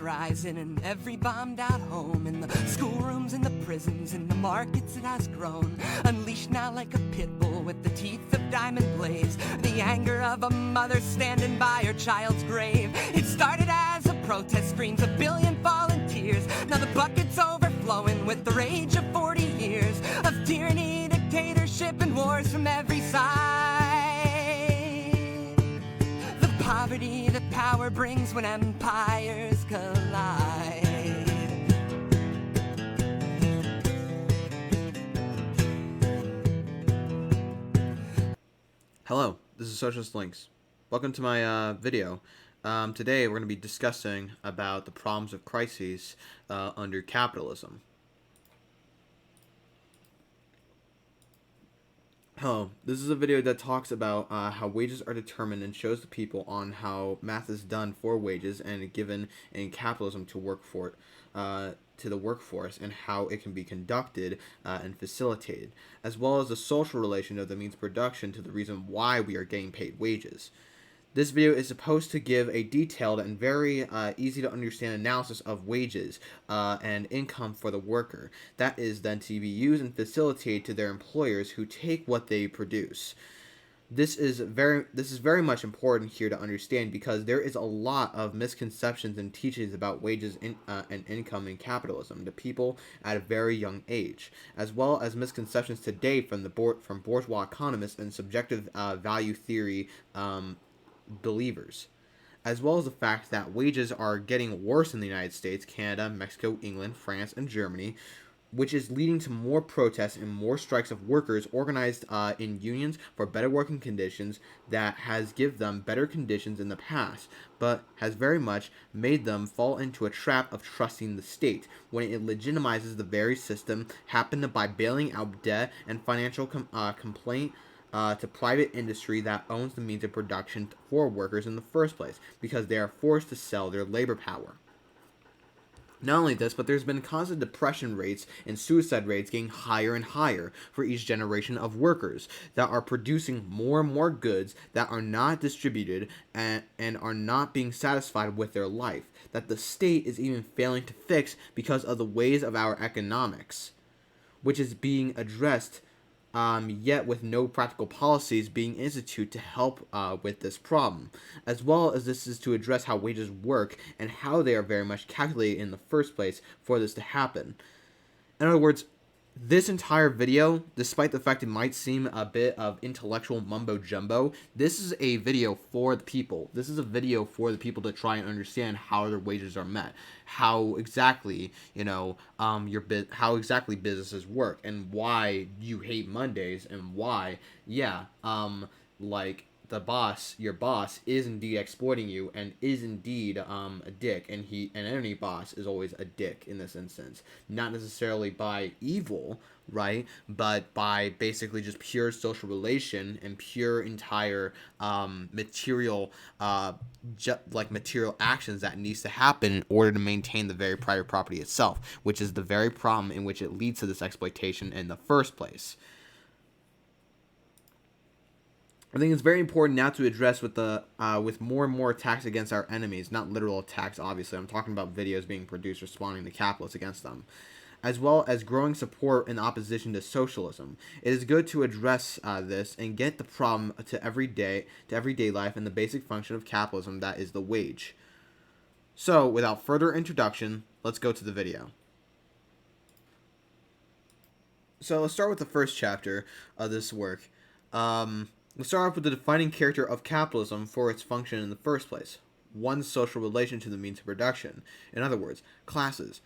rising in every bombed out home, in the schoolrooms, in the prisons, in the markets it has grown. Unleashed now like a pit bull with the teeth of diamond blades, the anger of a mother standing by her child's grave. It started as a protest, screams a billion fallen tears. Now the bucket's overflowing with the rage of 40 years of tyranny, dictatorship, and wars from every side. The poverty that power brings when empires collide. Hello, this is Socialist Links. Welcome to my video. Today we're going to be discussing about the problems of crises under capitalism. Hello, this is a video that talks about how wages are determined and shows the people on how math is done for wages and given in capitalism to work for it, to the workforce, and how it can be conducted and facilitated, as well as the social relation of the means of production to the reason why we are getting paid wages. This video is supposed to give a detailed and very easy to understand analysis of wages and income for the worker. That is then to be used and facilitated to their employers who take what they produce. This is very much important here to understand because there is a lot of misconceptions and teachings about wages and income in capitalism to people at a very young age, as well as misconceptions today from bourgeois economists and subjective value theory believers, as well as the fact that wages are getting worse in the United States, Canada, Mexico, England, France, and Germany, which is leading to more protests and more strikes of workers organized in unions for better working conditions that has given them better conditions in the past, but has very much made them fall into a trap of trusting the state when it legitimizes the very system happened by bailing out debt and financial complaint to private industry that owns the means of production for workers in the first place, because they are forced to sell their labor power. Not only this, but there's been constant depression rates and suicide rates getting higher and higher for each generation of workers that are producing more and more goods that are not distributed and are not being satisfied with their life, that the state is even failing to fix because of the ways of our economics, which is being addressed yet with no practical policies being instituted to help with this problem, as well as this is to address how wages work and how they are very much calculated in the first place for this to happen. In other words, this entire video, despite the fact it might seem a bit of intellectual mumbo-jumbo, this is a video for the people. This is a video for the people to try and understand how their wages are met, how exactly, how exactly businesses work, and why you hate Mondays, and why, your boss is indeed exploiting you and is indeed a dick, and any boss is always a dick in this instance, not necessarily by evil, right, but by basically just pure social relation and pure entire material material actions that needs to happen in order to maintain the very private property itself, which is the very problem in which it leads to this exploitation in the first place. I think it's very important now to address with more and more attacks against our enemies, not literal attacks, obviously. I'm talking about videos being produced responding to capitalists against them, as well as growing support in opposition to socialism. It is good to address this and get the problem to everyday life and the basic function of capitalism, that is the wage. So, without further introduction, let's go to the video. So, let's start with the first chapter of this work. Let's start off with the defining character of capitalism for its function in the first place. One's social relation to the means of production. In other words, classes.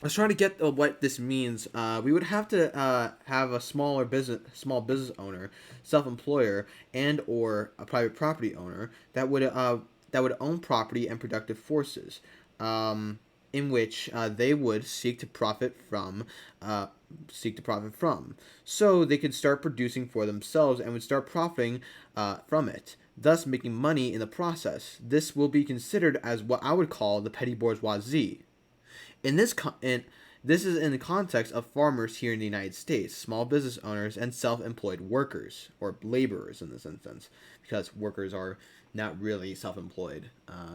Let's try to get what this means. We would have to have a small business owner, self-employer, and or a private property owner that would own property and productive forces, in which they would seek to profit from. So they could start producing for themselves and would start profiting from it, thus making money in the process. This will be considered as what I would call the petty bourgeoisie. This is in the context of farmers here in the United States, small business owners, and self-employed workers, or laborers in this instance, because workers are not really self-employed,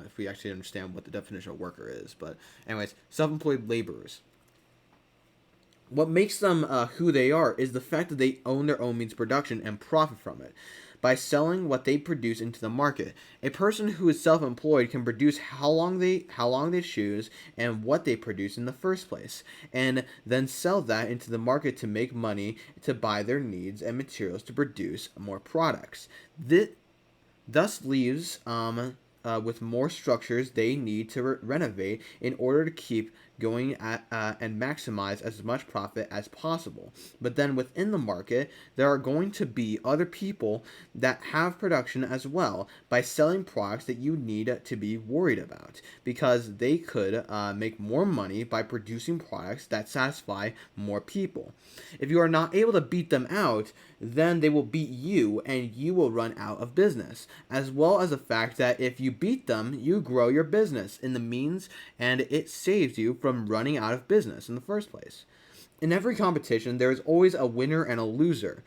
if we actually understand what the definition of worker is. But anyways, self-employed laborers. What makes them who they are is the fact that they own their own means of production and profit from it by selling what they produce into the market. A person who is self-employed can produce how long they choose and what they produce in the first place, and then sell that into the market to make money to buy their needs and materials to produce more products. This thus leaves with more structures they need to renovate in order to keep going and maximize as much profit as possible. But then within the market, there are going to be other people that have production as well by selling products that you need to be worried about, because they could make more money by producing products that satisfy more people. If you are not able to beat them out, then they will beat you and you will run out of business, as well as the fact that if you beat them, you grow your business in the means and it saves you from running out of business in the first place. In every competition, there is always a winner and a loser.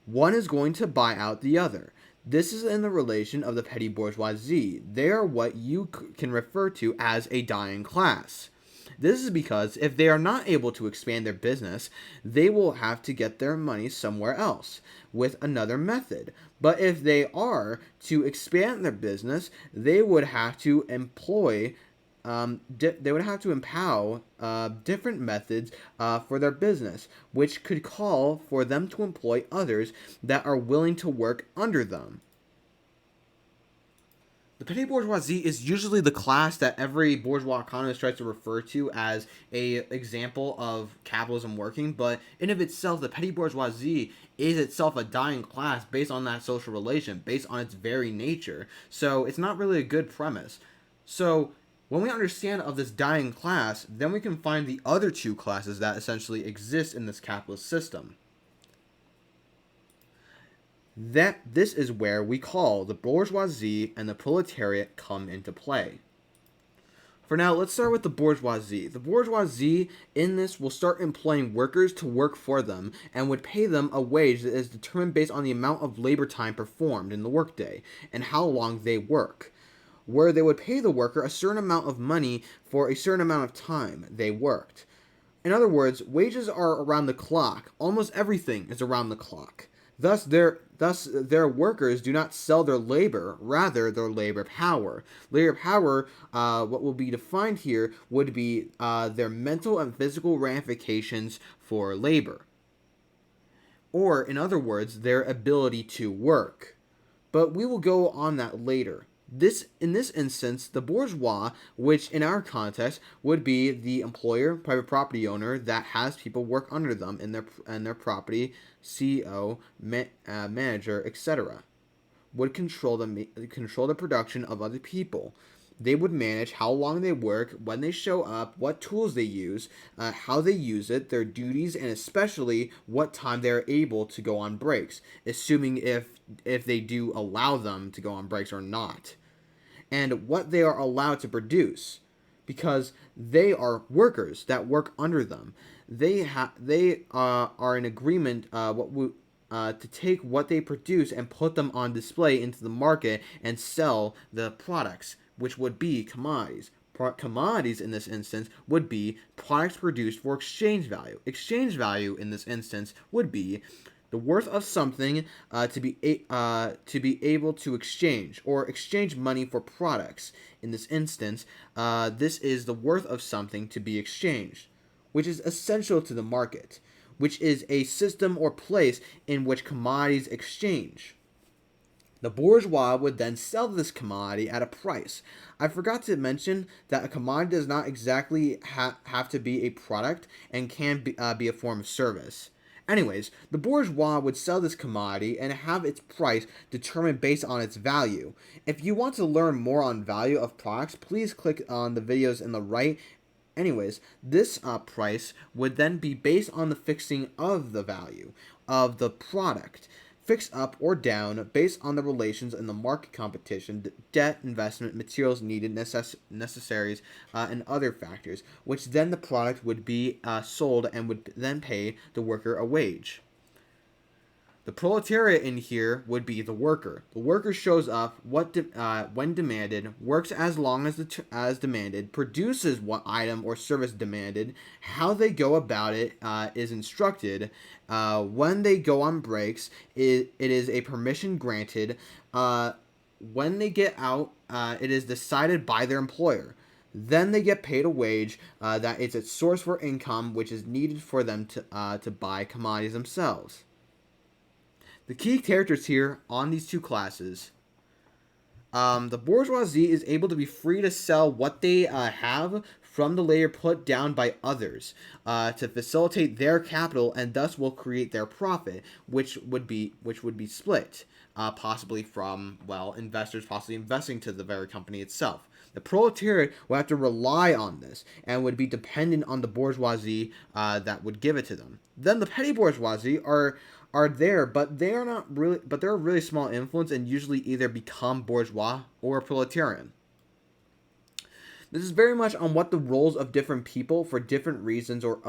One is going to buy out the other. This is in the relation of the petty bourgeoisie. They are what you can refer to as a dying class. This is because if they are not able to expand their business, they will have to get their money somewhere else with another method. But if they are to expand their business, they would have to employ empower different methods for their business, which could call for them to employ others that are willing to work under them. The petty bourgeoisie is usually the class that every bourgeois economist tries to refer to as a example of capitalism working, but in of itself, the petty bourgeoisie is itself a dying class based on that social relation, based on its very nature. So it's not really a good premise. So when we understand of this dying class, then we can find the other two classes that essentially exist in this capitalist system. This is where we call the bourgeoisie and the proletariat come into play. For now, let's start with the bourgeoisie. The bourgeoisie in this will start employing workers to work for them and would pay them a wage that is determined based on the amount of labor time performed in the workday and how long they work, where they would pay the worker a certain amount of money for a certain amount of time they worked. In other words, wages are around the clock. Almost everything is around the clock. Thus, their workers do not sell their labor, rather their labor power. Labor power, what will be defined here, would be their mental and physical ramifications for labor. Or, in other words, their ability to work. But we will go on that later. In this instance, the bourgeois, which in our context would be the employer, private property owner that has people work under them in their property, CEO, manager, etc., would control the production of other people. They would manage how long they work, when they show up, what tools they use, how they use it, their duties, and especially what time they are able to go on breaks, assuming if they do allow them to go on breaks or not, and what they are allowed to produce, because they are workers that work under them. They are in agreement to take what they produce and put them on display into the market and sell the products, which would be commodities. Commodities in this instance would be products produced for exchange value. Exchange value in this instance would be the worth of something to be able to exchange, or exchange money for products. In this instance, this is the worth of something to be exchanged, which is essential to the market, which is a system or place in which commodities exchange. The bourgeois would then sell this commodity at a price. I forgot to mention that a commodity does not exactly have to be a product and can be a form of service. Anyways, the bourgeois would sell this commodity and have its price determined based on its value. If you want to learn more on value of products, please click on the videos in the right. Anyways, this price would then be based on the fixing of the value of the product, fixed up or down based on the relations in the market competition, debt, investment, materials needed, necessaries, and other factors, which then the product would be sold and would then pay the worker a wage. The proletariat in here would be the worker. The worker shows up when demanded, works as long as demanded, produces what item or service demanded. How they go about it is instructed. When they go on breaks, it is a permission granted. When they get out, it is decided by their employer. Then they get paid a wage that is a source for income, which is needed for them to buy commodities themselves. The key characters here on these two classes, the bourgeoisie is able to be free to sell what they have from the labor put down by others to facilitate their capital, and thus will create their profit, which would be split, possibly from, well, investors possibly investing to the very company itself. The proletariat will have to rely on this and would be dependent on the bourgeoisie that would give it to them. Then the petty bourgeoisie are there, but they're a really small influence and usually either become bourgeois or proletarian. This is very much on what the roles of different people for different reasons or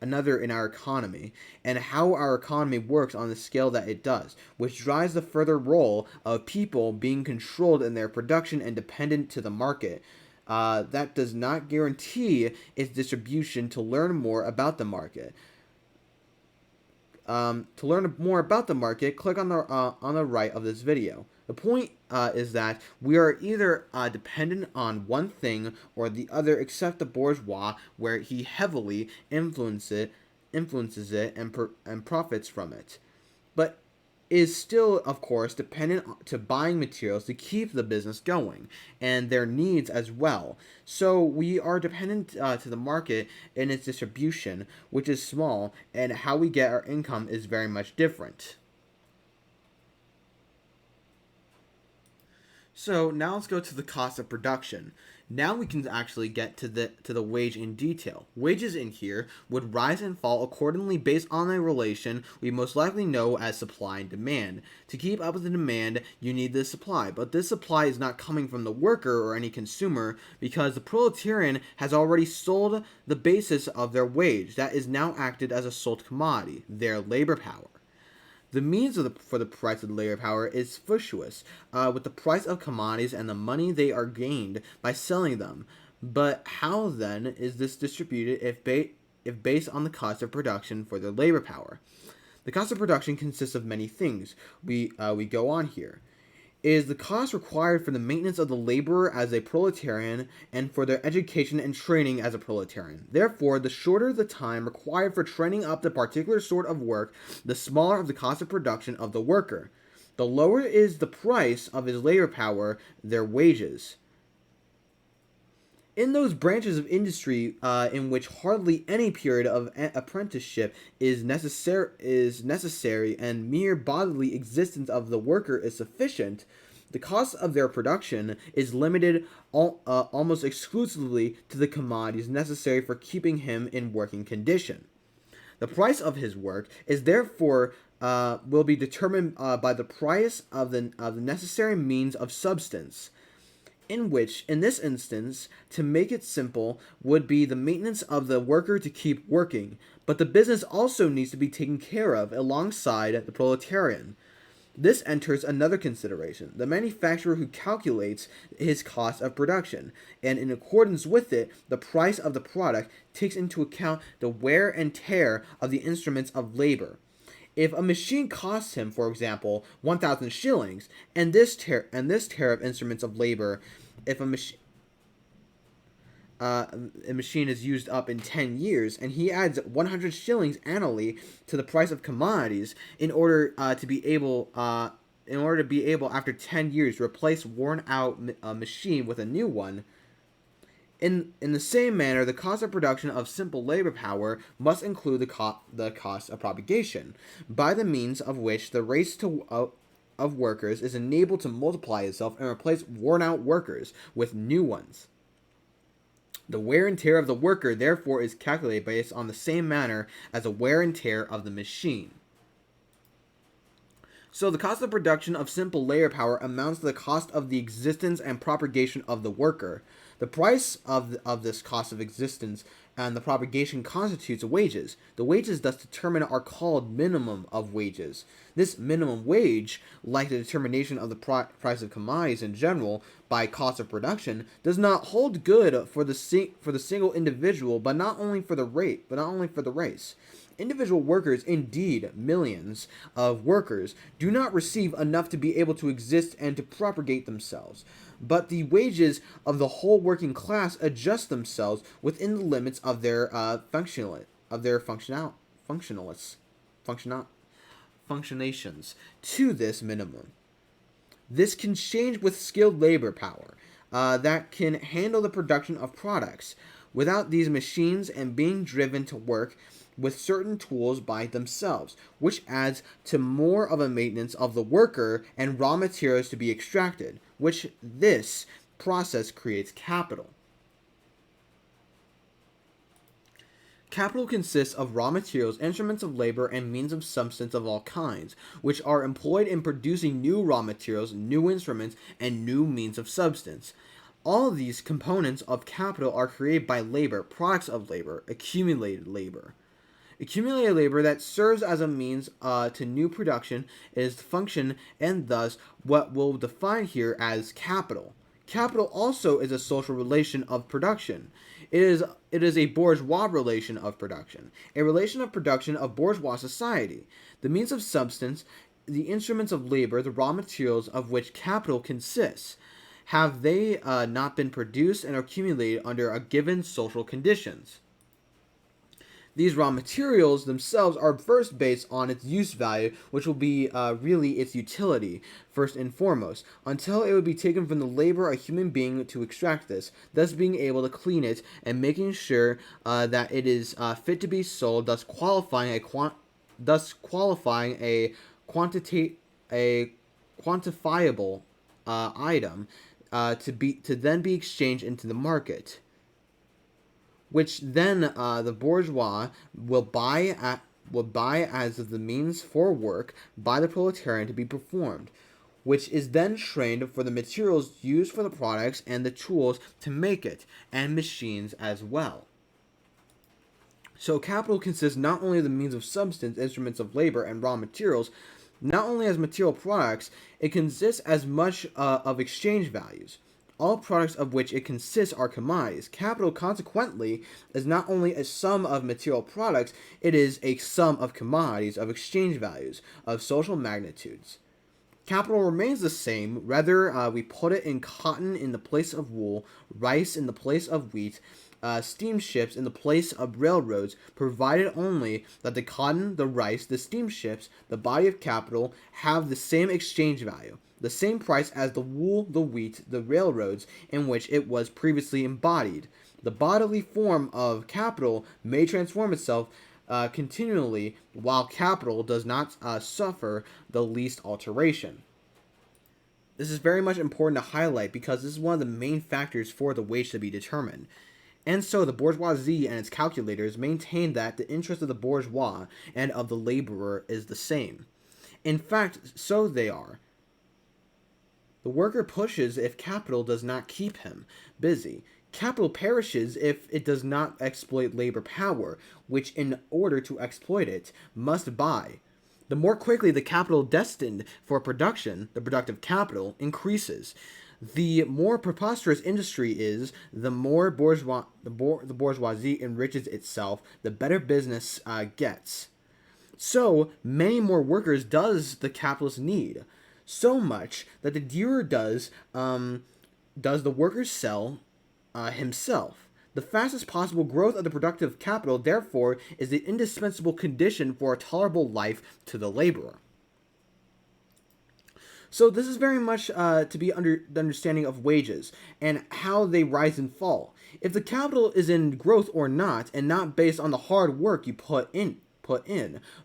another in our economy, and how our economy works on the scale that it does, which drives the further role of people being controlled in their production and dependent to the market. That does not guarantee its distribution. To learn more about the market, click on the right of this video. The point is that we are either dependent on one thing or the other, except the bourgeois, where he heavily influences it and profits from it, but is still, of course, dependent to buying materials to keep the business going, and their needs as well. So we are dependent to the market in its distribution, which is small, and how we get our income is very much different. So now let's go to the cost of production. Now we can actually get to the wage in detail. Wages in here would rise and fall accordingly based on a relation we most likely know as supply and demand. To keep up with the demand, you need the supply, but this supply is not coming from the worker or any consumer, because the proletarian has already sold the basis of their wage that is now acted as a sold commodity, their labor power. The means for the price of labor power is fluctuous with the price of commodities and the money they are gained by selling them. But how then is this distributed if based on the cost of production for their labor power? The cost of production consists of many things. We go on here. It is the cost required for the maintenance of the laborer as a proletarian and for their education and training as a proletarian. Therefore, the shorter the time required for training up the particular sort of work, the smaller of the cost of production of the worker. The lower is the price of his labor power, their wages. In those branches of industry in which hardly any period of apprenticeship is necessary and mere bodily existence of the worker is sufficient, the cost of their production is limited almost exclusively to the commodities necessary for keeping him in working condition. The price of his work is therefore will be determined by the price of the necessary means of substance, in which, in this instance, to make it simple, would be the maintenance of the worker to keep working, but the business also needs to be taken care of alongside the proletarian. This enters another consideration, the manufacturer who calculates his cost of production, and in accordance with it, the price of the product takes into account the wear and tear of the instruments of labor. If a machine costs him, for example, 1,000 shillings, and this tear of instruments of labor, if a machine is used up in 10 years, and he adds 100 shillings annually to the price of commodities in order to be able after 10 years to replace worn out machine with a new one. In the same manner, the cost of production of simple labor power must include the cost of propagation, by the means of which the race of workers is enabled to multiply itself and replace worn-out workers with new ones. The wear and tear of the worker, therefore, is calculated based on the same manner as the wear and tear of the machine. So the cost of production of simple labor power amounts to the cost of the existence and propagation of the worker. The price of this cost of existence and the propagation constitutes wages. The wages thus determined are called minimum of wages. This minimum wage, like the determination of the price of commodities in general by cost of production, does not hold good for the single individual, but not only for the race. Individual workers, indeed millions of workers, do not receive enough to be able to exist and to propagate themselves. But the wages of the whole working class adjust themselves within the limits of their functionations to this minimum. This can change with skilled labor power that can handle the production of products without these machines and being driven to work with certain tools by themselves, which adds to more of a maintenance of the worker and raw materials to be extracted, which this process creates capital. Capital consists of raw materials, instruments of labor, and means of substance of all kinds, which are employed in producing new raw materials, new instruments, and new means of substance. All of these components of capital are created by labor, products of labor, accumulated labor. Accumulated labor that serves as a means to new production is the function, and thus what we'll define here as capital. Capital also is a social relation of production. It is a bourgeois relation of production, a relation of production of bourgeois society. The means of substance, the instruments of labor, the raw materials of which capital consists, have they not been produced and accumulated under a given social conditions? These raw materials themselves are first based on its use value, which will be really its utility, first and foremost, until it would be taken from the labor of a human being to extract this, thus being able to clean it and making sure that it is fit to be sold, thus qualifying a quantifiable item to then be exchanged into the market, which then the bourgeois will buy as the means for work by the proletarian to be performed, which is then trained for the materials used for the products and the tools to make it, and machines as well. So capital consists not only of the means of substance, instruments of labor, and raw materials, not only as material products, it consists as much of exchange values. All products of which it consists are commodities. Capital, consequently, is not only a sum of material products, it is a sum of commodities, of exchange values, of social magnitudes. Capital remains the same, whether we put it in cotton in the place of wool, rice in the place of wheat, steamships in the place of railroads, provided only that the cotton, the rice, the steamships, the body of capital, have the same exchange value, the same price as the wool, the wheat, the railroads in which it was previously embodied. The bodily form of capital may transform itself continually, while capital does not suffer the least alteration. This is very much important to highlight because this is one of the main factors for the wage to be determined. And so the bourgeoisie and its calculators maintain that the interest of the bourgeois and of the laborer is the same. In fact, so they are. The worker pushes if capital does not keep him busy. Capital perishes if it does not exploit labor power, which in order to exploit it, must buy. The more quickly the capital destined for production, the productive capital, increases. The more preposterous industry is, the more the bourgeoisie enriches itself, the better business gets. So many more workers does the capitalist need. So much that the dearer does the worker sell himself. The fastest possible growth of the productive capital, therefore, is the indispensable condition for a tolerable life to the laborer. So this is very much to be under the understanding of wages and how they rise and fall. If the capital is in growth or not, and not based on the hard work you put in,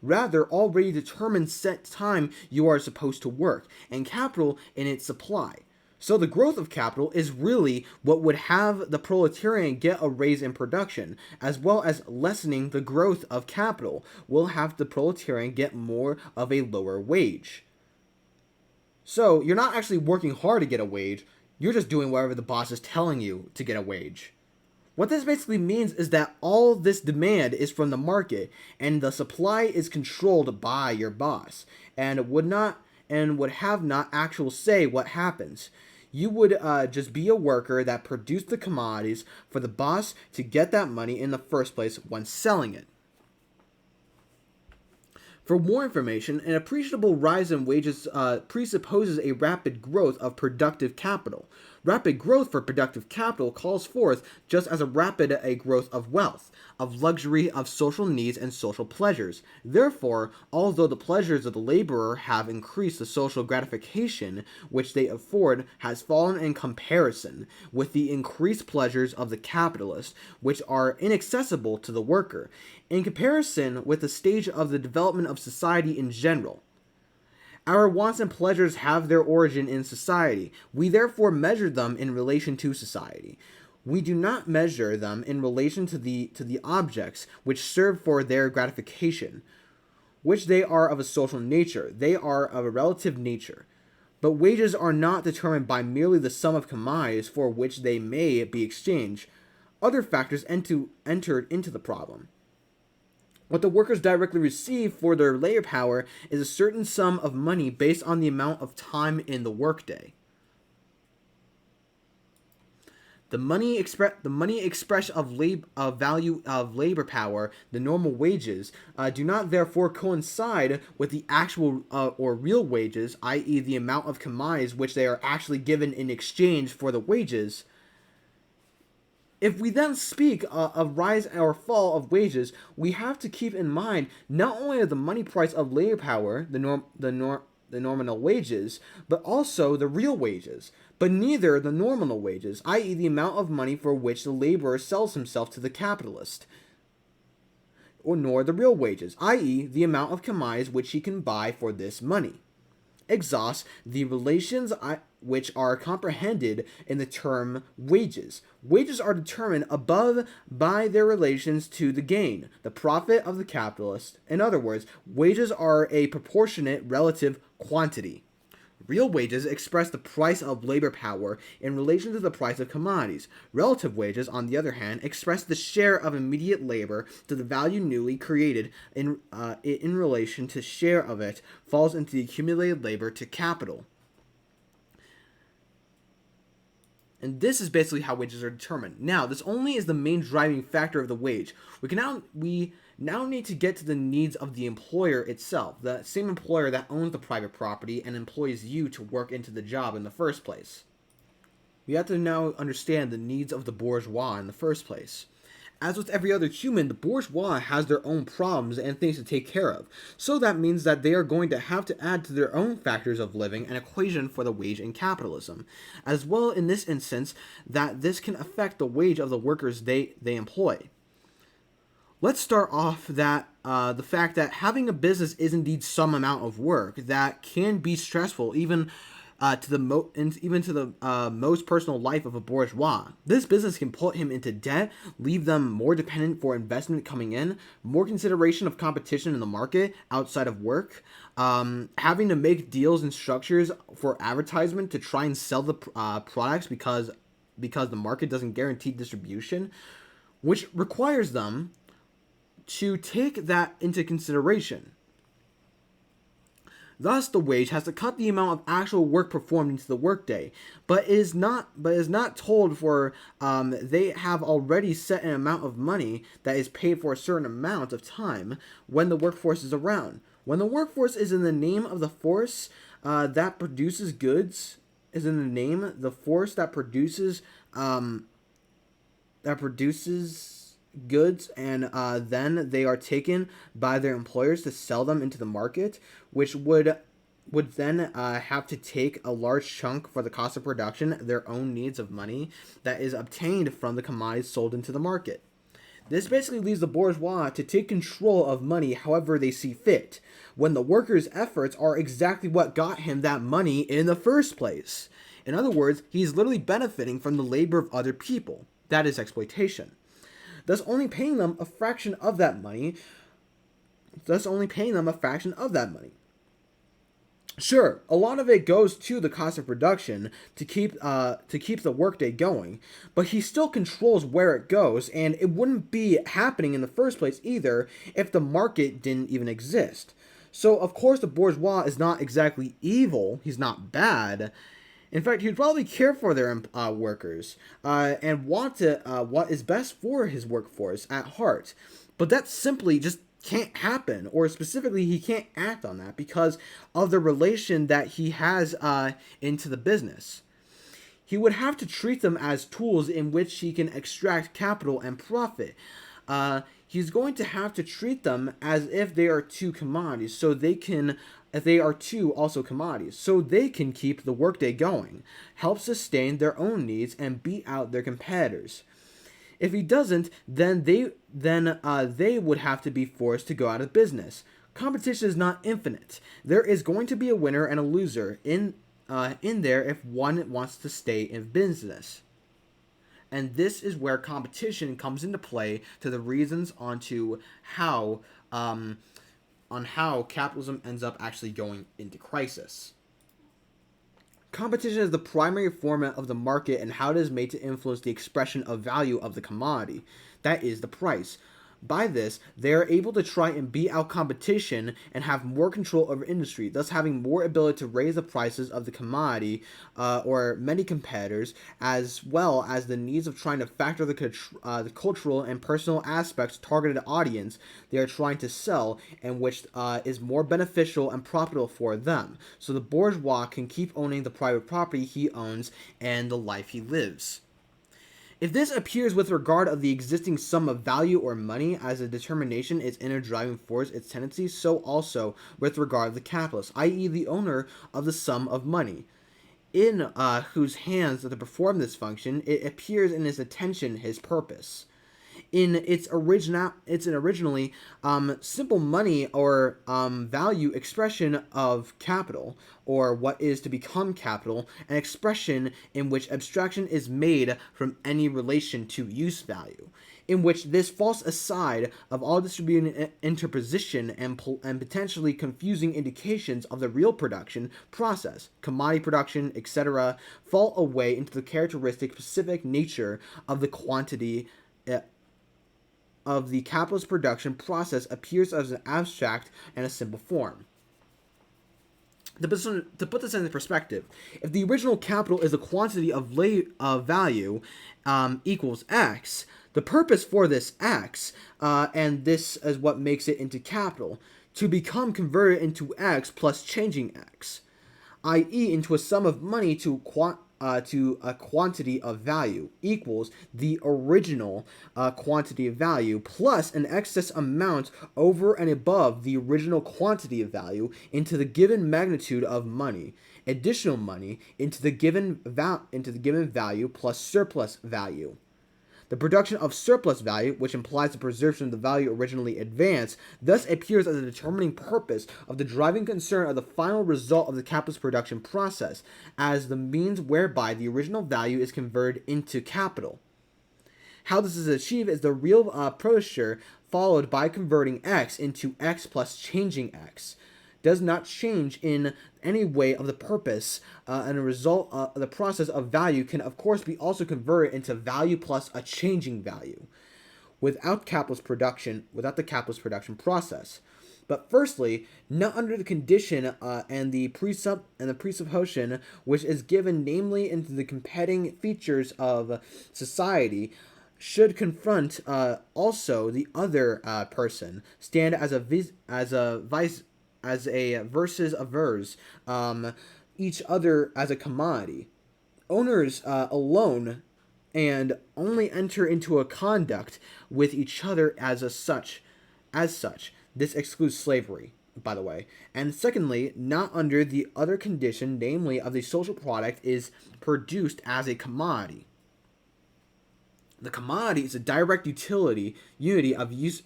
rather already determined set time you are supposed to work, and capital in its supply. So the growth of capital is really what would have the proletarian get a raise in production, as well as lessening the growth of capital will have the proletarian get more of a lower wage. So you're not actually working hard to get a wage, you're just doing whatever the boss is telling you to get a wage. What this basically means is that all this demand is from the market, and the supply is controlled by your boss, and would have not actual say what happens. You would just be a worker that produced the commodities for the boss to get that money in the first place when selling it. For more information, an appreciable rise in wages presupposes a rapid growth of productive capital. Rapid growth for productive capital calls forth just as rapid a growth of wealth, of luxury, of social needs, and social pleasures. Therefore, although the pleasures of the laborer have increased, the social gratification which they afford has fallen in comparison with the increased pleasures of the capitalist, which are inaccessible to the worker, in comparison with the stage of the development of society in general. Our wants and pleasures have their origin in society. We therefore measure them in relation to society. We do not measure them in relation to the objects which serve for their gratification, which they are of a social nature. They are of a relative nature. But wages are not determined by merely the sum of commodities for which they may be exchanged. Other factors entered into the problem. What the workers directly receive for their labor power is a certain sum of money based on the amount of time in the workday. The money expression of value of labor power, the normal wages, do not therefore coincide with the actual or real wages, i.e. the amount of commodities which they are actually given in exchange for the wages. If we then speak of rise or fall of wages, we have to keep in mind not only the money price of labor power, the nominal wages, but also the real wages, but neither the nominal wages, i.e. the amount of money for which the laborer sells himself to the capitalist, nor the real wages, i.e. the amount of commodities which he can buy for this money, exhausts the relations which are comprehended in the term wages. Wages are determined above by their relations to the gain, the profit of the capitalist. In other words, wages are a proportionate relative quantity. Real wages express the price of labor power in relation to the price of commodities. Relative wages, on the other hand, express the share of immediate labor to the value newly created in relation to share of it falls into the accumulated labor to capital. And this is basically how wages are determined. Now, this only is the main driving factor of the wage. We now need to get to the needs of the employer itself, the same employer that owns the private property and employs you to work into the job in the first place. We have to now understand the needs of the bourgeois in the first place. As with every other human, the bourgeois has their own problems and things to take care of. So that means that they are going to have to add to their own factors of living an equation for the wage in capitalism. As well, in this instance, that this can affect the wage of the workers they employ. Let's start off that the fact that having a business is indeed some amount of work that can be stressful, even to the most personal life of a bourgeois. This business can put him into debt, leave them more dependent for investment coming in, more consideration of competition in the market outside of work, having to make deals and structures for advertisement to try and sell the products because the market doesn't guarantee distribution, which requires them to take that into consideration. Thus, the wage has to cut the amount of actual work performed into the workday, but is not told for they have already set an amount of money that is paid for a certain amount of time when the workforce is around. When the workforce is in the name of the force that produces goods, the force that produces goods, and then they are taken by their employers to sell them into the market, which would then have to take a large chunk for the cost of production, their own needs of money that is obtained from the commodities sold into the market. This basically leaves the bourgeois to take control of money however they see fit, when the worker's efforts are exactly what got him that money in the first place. In other words, he's literally benefiting from the labor of other people. That is exploitation. Thus only paying them a fraction of that money. Sure, a lot of it goes to the cost of production to keep the workday going, but he still controls where it goes, and it wouldn't be happening in the first place either if the market didn't even exist. So of course the bourgeois is not exactly evil; he's not bad. In fact, he'd probably care for their workers and want to what is best for his workforce at heart. But that simply just can't happen, or specifically, he can't act on that because of the relation that he has into the business. He would have to treat them as tools in which he can extract capital and profit. He's going to have to treat them as if they are two commodities, so they can, if they are two also commodities, so they can keep the workday going, help sustain their own needs, and beat out their competitors. If he doesn't, then they would have to be forced to go out of business. Competition is not infinite. There is going to be a winner and a loser in there if one wants to stay in business. And this is where competition comes into play to the reasons onto how on how capitalism ends up actually going into crisis. Competition is the primary format of the market and how it is made to influence the expression of value of the commodity. That is the price. By this, they are able to try and beat out competition and have more control over industry, thus having more ability to raise the prices of the commodity or many competitors, as well as the needs of trying to factor the cultural and personal aspects targeted audience they are trying to sell, and which is more beneficial and profitable for them. So the bourgeois can keep owning the private property he owns and the life he lives. If this appears with regard of the existing sum of value or money as a determination, its inner driving force, its tendency, so also with regard of the capitalist, i.e. the owner of the sum of money, in whose hands to perform this function, it appears in his attention, his purpose. It's originally simple money or value expression of capital, or what is to become capital, an expression in which abstraction is made from any relation to use value, in which this falls aside of all distributing interposition and potentially confusing indications of the real production process, commodity production, etc., fall away into the characteristic specific nature of the quantity of the capitalist production process appears as an abstract and a simple form. To put this into perspective, if the original capital is the quantity of value equals X, the purpose for this X, and this is what makes it into capital, to become converted into X plus changing X, i.e. into a sum of money to a quantity of value equals the original quantity of value plus an excess amount over and above the original quantity of value into the given magnitude of money, additional money into the given value plus surplus value. The production of surplus value, which implies the preservation of the value originally advanced, thus appears as a determining purpose of the driving concern of the final result of the capitalist production process, as the means whereby the original value is converted into capital. How this is achieved is the real procedure followed by converting X into X plus changing X. Does not change in any way of the purpose, and a result of the process of value can of course be also converted into value plus a changing value without the capitalist production process. But firstly, not under the condition and the presupposition which is given, namely into the competing features of society, should confront also the other person, stand as a versus averse, each other as a commodity. Owners alone and only enter into a conduct with each other as such. This excludes slavery, by the way. And secondly, not under the other condition, namely of the social product is produced as a commodity. The commodity is a direct unity of use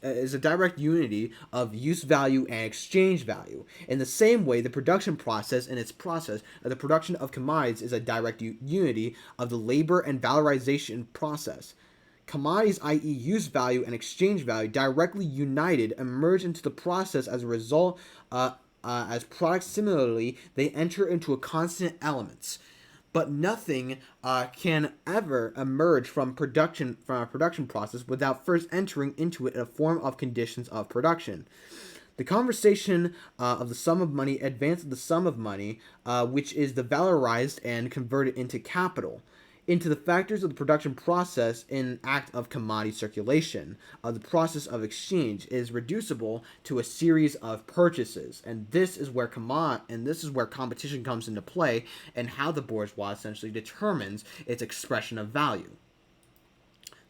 value and exchange value. In the same way, the production process and its process of the production of commodities is a direct unity of the labor and valorization process. Commodities, i.e. use value and exchange value, directly united, emerge into the process as a result as products. Similarly, they enter into a constant elements. But nothing can ever emerge from a production process without first entering into it in a form of conditions of production. The conversation of the sum of money advances the sum of money, which is the valorized and converted into capital, into the factors of the production process in act of commodity circulation. The process of exchange is reducible to a series of purchases, and this is where competition comes into play, and how the bourgeois essentially determines its expression of value.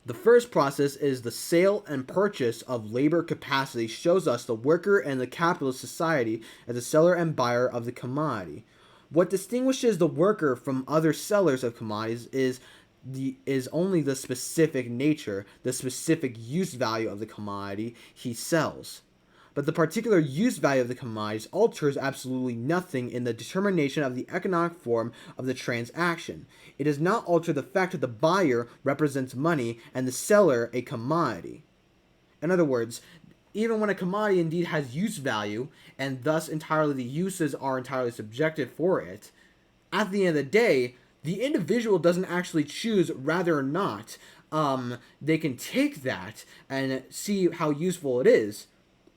The first process is the sale and purchase of labor capacity, shows us the worker and the capitalist society as a seller and buyer of the commodity. What distinguishes the worker from other sellers of commodities is only the specific nature, the specific use value of the commodity he sells. But the particular use value of the commodities alters absolutely nothing in the determination of the economic form of the transaction. It does not alter the fact that the buyer represents money and the seller a commodity. In other words, even when a commodity indeed has use value, and thus entirely the uses are entirely subjective for it, at the end of the day, the individual doesn't actually choose whether or not they can take that and see how useful it is.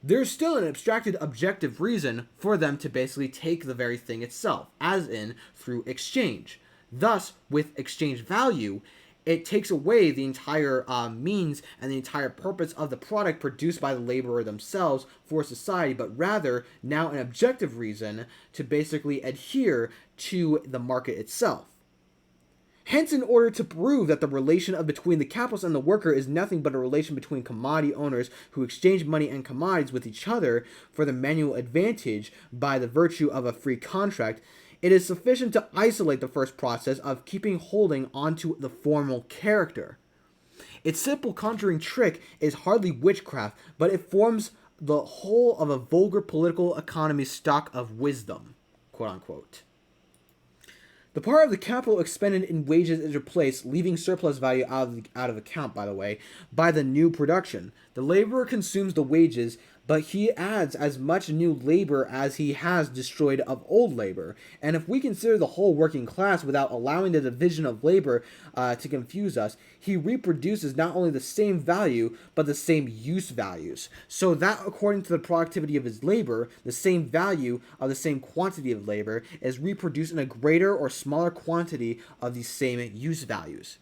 There's still an abstracted objective reason for them to basically take the very thing itself, as in through exchange. Thus, with exchange value, it takes away the entire means and the entire purpose of the product produced by the laborer themselves for society, but rather now an objective reason to basically adhere to the market itself. Hence, in order to prove that the relation between the capitalist and the worker is nothing but a relation between commodity owners who exchange money and commodities with each other for the manual advantage by the virtue of a free contract, it is sufficient to isolate the first process of holding onto the formal character. Its simple conjuring trick is hardly witchcraft, but it forms the whole of a vulgar political economy stock of wisdom, quote unquote. The part of the capital expended in wages is replaced, leaving surplus value out of account, by the way, by the new production. The laborer consumes the wages, but he adds as much new labor as he has destroyed of old labor. And if we consider the whole working class without allowing the division of labor to confuse us, he reproduces not only the same value, but the same use values. So that according to the productivity of his labor, the same value of the same quantity of labor is reproduced in a greater or smaller quantity of these same use values.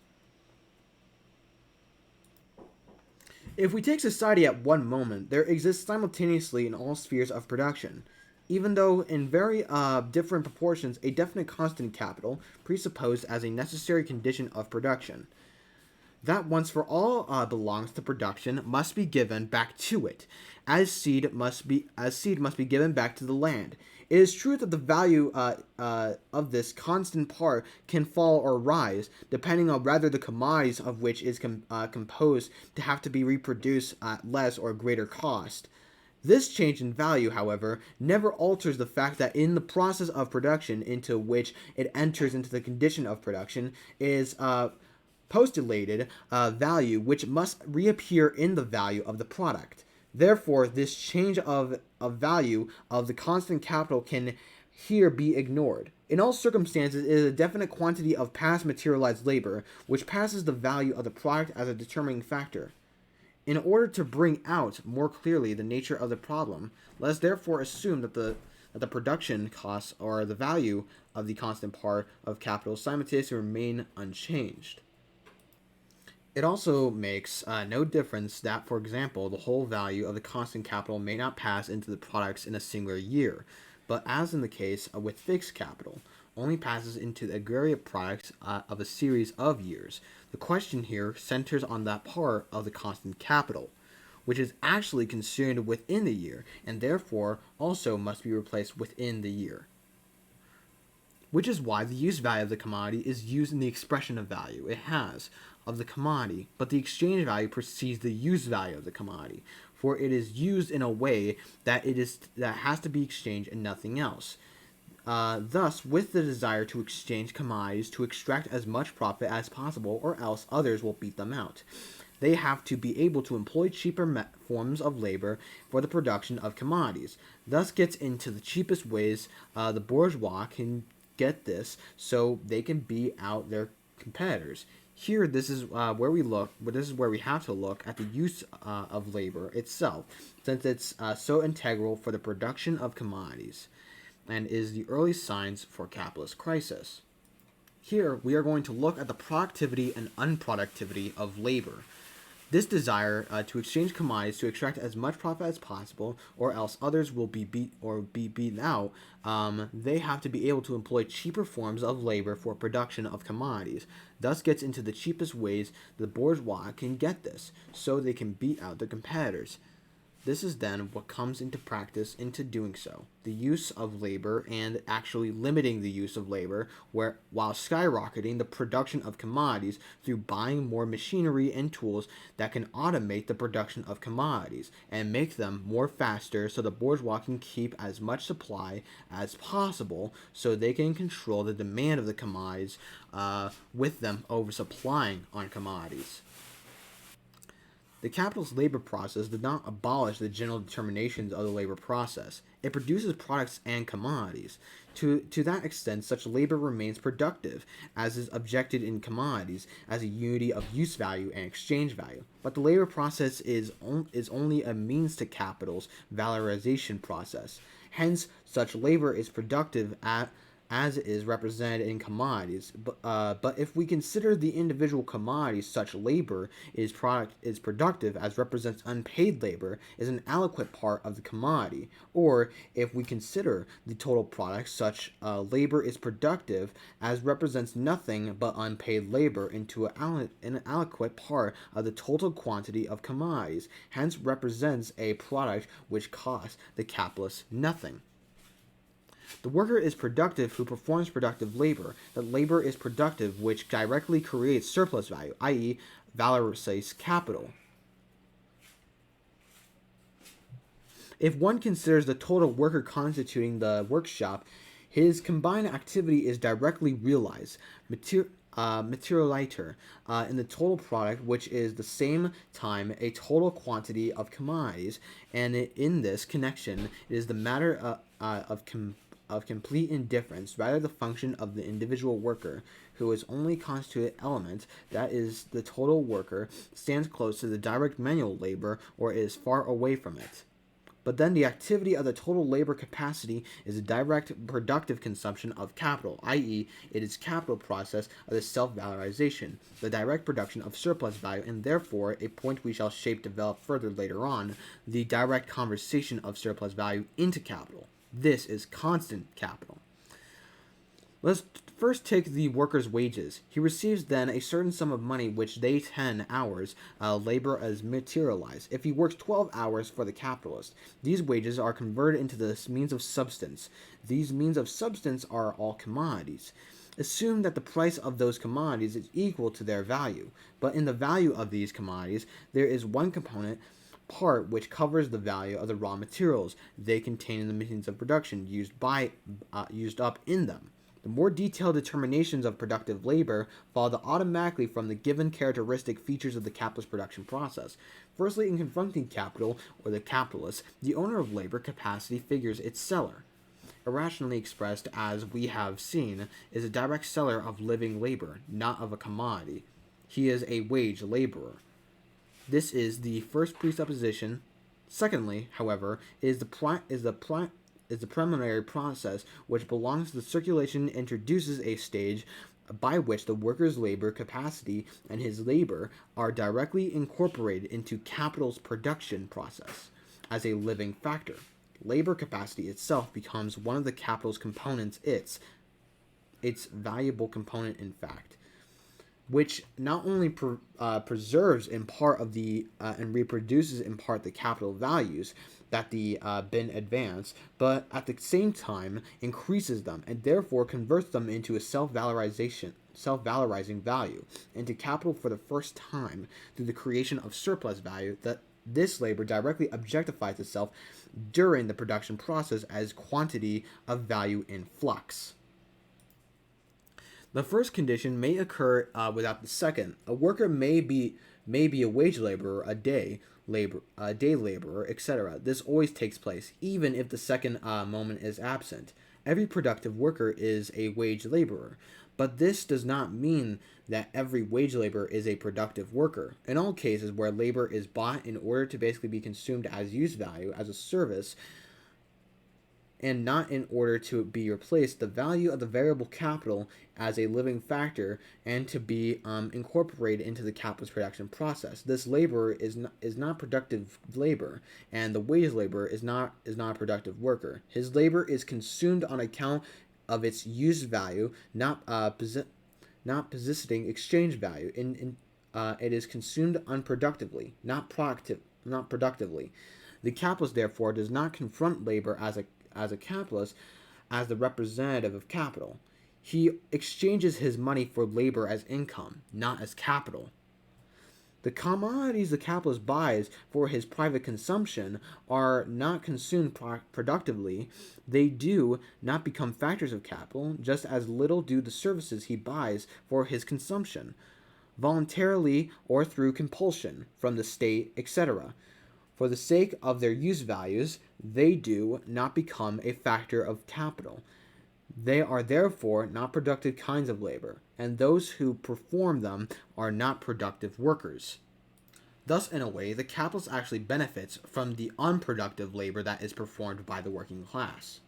If we take society at one moment, there exists simultaneously in all spheres of production, even though in very different proportions, a definite constant capital, presupposed as a necessary condition of production. That once for all belongs to production must be given back to it, as seed must be given back to the land. It is true that the value of this constant part can fall or rise, depending on whether the commodities of which is composed to have to be reproduced at less or greater cost. This change in value, however, never alters the fact that in the process of production into which it enters into the condition of production is postulated value, which must reappear in the value of the product. Therefore, this change of value of the constant capital can here be ignored. In all circumstances, it is a definite quantity of past materialized labor, which passes the value of the product as a determining factor. In order to bring out more clearly the nature of the problem, let us therefore assume that the production costs or the value of the constant part of capital simultaneously remain unchanged. It also makes no difference that, for example, the whole value of the constant capital may not pass into the products in a singular year, but as in the case with fixed capital, only passes into the aggregate products of a series of years. The question here centers on that part of the constant capital, which is actually consumed within the year, and therefore also must be replaced within the year. Which is why the use value of the commodity is used in the expression of value it has of the commodity, but the exchange value precedes the use value of the commodity, for it is used in a way that has to be exchanged and nothing else. Thus, with the desire to exchange commodities to extract as much profit as possible, or else others will beat them out. they have to be able to employ cheaper forms of labor for the production of commodities. Thus gets into the cheapest ways the bourgeois can get this so they can beat out their competitors. Here, this is where we look. But this is where we have to look at the use of labor itself, since it's so integral for the production of commodities, and is the early signs for capitalist crisis. Here, we are going to look at the productivity and unproductivity of labor. This desire to exchange commodities to extract as much profit as possible, or else others will be beaten out. They have to be able to employ cheaper forms of labor for production of commodities. Thus gets into the cheapest ways the bourgeois can get this, so they can beat out their competitors. This is then what comes into practice into doing so. The use of labor and actually limiting the use of labor while skyrocketing the production of commodities through buying more machinery and tools that can automate the production of commodities and make them more faster so the bourgeois can keep as much supply as possible so they can control the demand of the commodities with them oversupplying on commodities. The capitalist labor process did not abolish the general determinations of the labor process. It produces products and commodities. To that extent, such labor remains productive, as is objected in commodities, as a unity of use value and exchange value. But the labor process is only a means to capital's valorization process. Hence, such labor is productive as it is represented in commodities. But if we consider the individual commodities, such labor is productive as represents unpaid labor is an aliquot part of the commodity. Or if we consider the total product, such labor is productive as represents nothing but unpaid labor into an aliquot part of the total quantity of commodities, hence represents a product which costs the capitalist nothing. The worker is productive who performs productive labor. That labor is productive which directly creates surplus value, i.e., valorizes capital. If one considers the total worker constituting the workshop, his combined activity is directly realized, materialiter, in the total product, which is the same time a total quantity of commodities, and in this connection, it is the matter of complete indifference, rather the function of the individual worker, who is only constituted element, that is, the total worker, stands close to the direct manual labor or is far away from it. But then the activity of the total labor capacity is a direct productive consumption of capital, i.e., it is capital process of the self-valorization, the direct production of surplus value, and therefore, a point we shall develop further later on, the direct conversion of surplus value into capital. This is constant capital. Let's first take the worker's wages. He receives then a certain sum of money which they 10 hours labor as materialized. If he works 12 hours for the capitalist, these wages are converted into the means of substance. These means of substance are all commodities. Assume that the price of those commodities is equal to their value, but in the value of these commodities, there is one component part which covers the value of the raw materials they contain in the means of production used up in them. The more detailed determinations of productive labor follow automatically from the given characteristic features of the capitalist production process. Firstly, in confronting capital or the capitalist, the owner of labor capacity figures its seller. Irrationally expressed, as we have seen, is a direct seller of living labor, not of a commodity. He is a wage laborer. This is the first presupposition. Secondly, however, is the preliminary process which belongs to the circulation introduces a stage by which the worker's labor capacity and his labor are directly incorporated into capital's production process as a living factor. Labor capacity itself becomes one of the capital's components, its valuable component in fact, which not only preserves in part of the and reproduces in part the capital values that been advanced, but at the same time increases them and therefore converts them into a self-valorizing value, into capital for the first time through the creation of surplus value. That this labor directly objectifies itself during the production process as quantity of value in flux. The first condition may occur without the second. A worker may may be a wage laborer, a day laborer, etc. This always takes place, even if the second moment is absent. Every productive worker is a wage laborer, but this does not mean that every wage laborer is a productive worker. In all cases where labor is bought in order to basically be consumed as use value, as a service, and not in order to be replaced, the value of the variable capital as a living factor and to be incorporated into the capitalist production process. This labor is not productive labor, and the wage laborer is not a productive worker. His labor is consumed on account of its use value, not possessing exchange value. It is consumed unproductively, not productively. The capitalist, therefore, does not confront labor as a capitalist as the representative of capital. He exchanges his money for labor as income, not as capital. The commodities the capitalist buys for his private consumption are not consumed productively. They do not become factors of capital, just as little do the services he buys for his consumption, voluntarily or through compulsion from the state, etc. For the sake of their use values, they do not become a factor of capital. They are therefore not productive kinds of labor, and those who perform them are not productive workers. Thus, in a way, the capitalist actually benefits from the unproductive labor that is performed by the working class.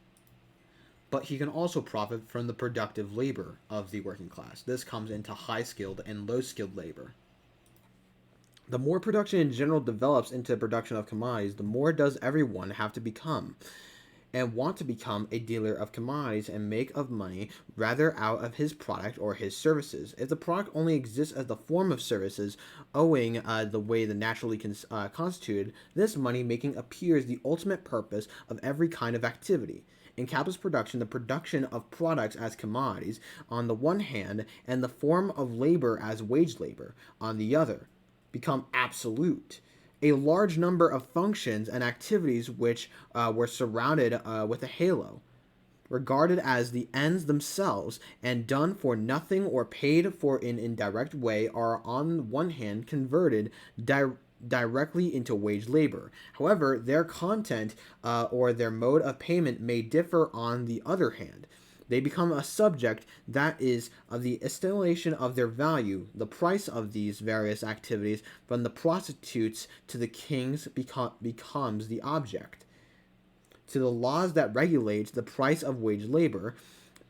But he can also profit from the productive labor of the working class. This comes into high-skilled and low-skilled labor. The more production in general develops into production of commodities, the more does everyone have to become and want to become a dealer of commodities and make of money rather out of his product or his services. If the product only exists as the form of services, owing the way the naturally constituted, this money making appears the ultimate purpose of every kind of activity. In capitalist production, the production of products as commodities on the one hand and the form of labor as wage labor on the other become absolute. A large number of functions and activities which were surrounded with a halo, regarded as the ends themselves and done for nothing or paid for in indirect way, are on one hand converted directly into wage labor. However, their content or their mode of payment may differ on the other hand. They become a subject that is of the estimation of their value. The price of these various activities, from the prostitutes to the kings, becomes the object. To the laws that regulate the price of wage labor,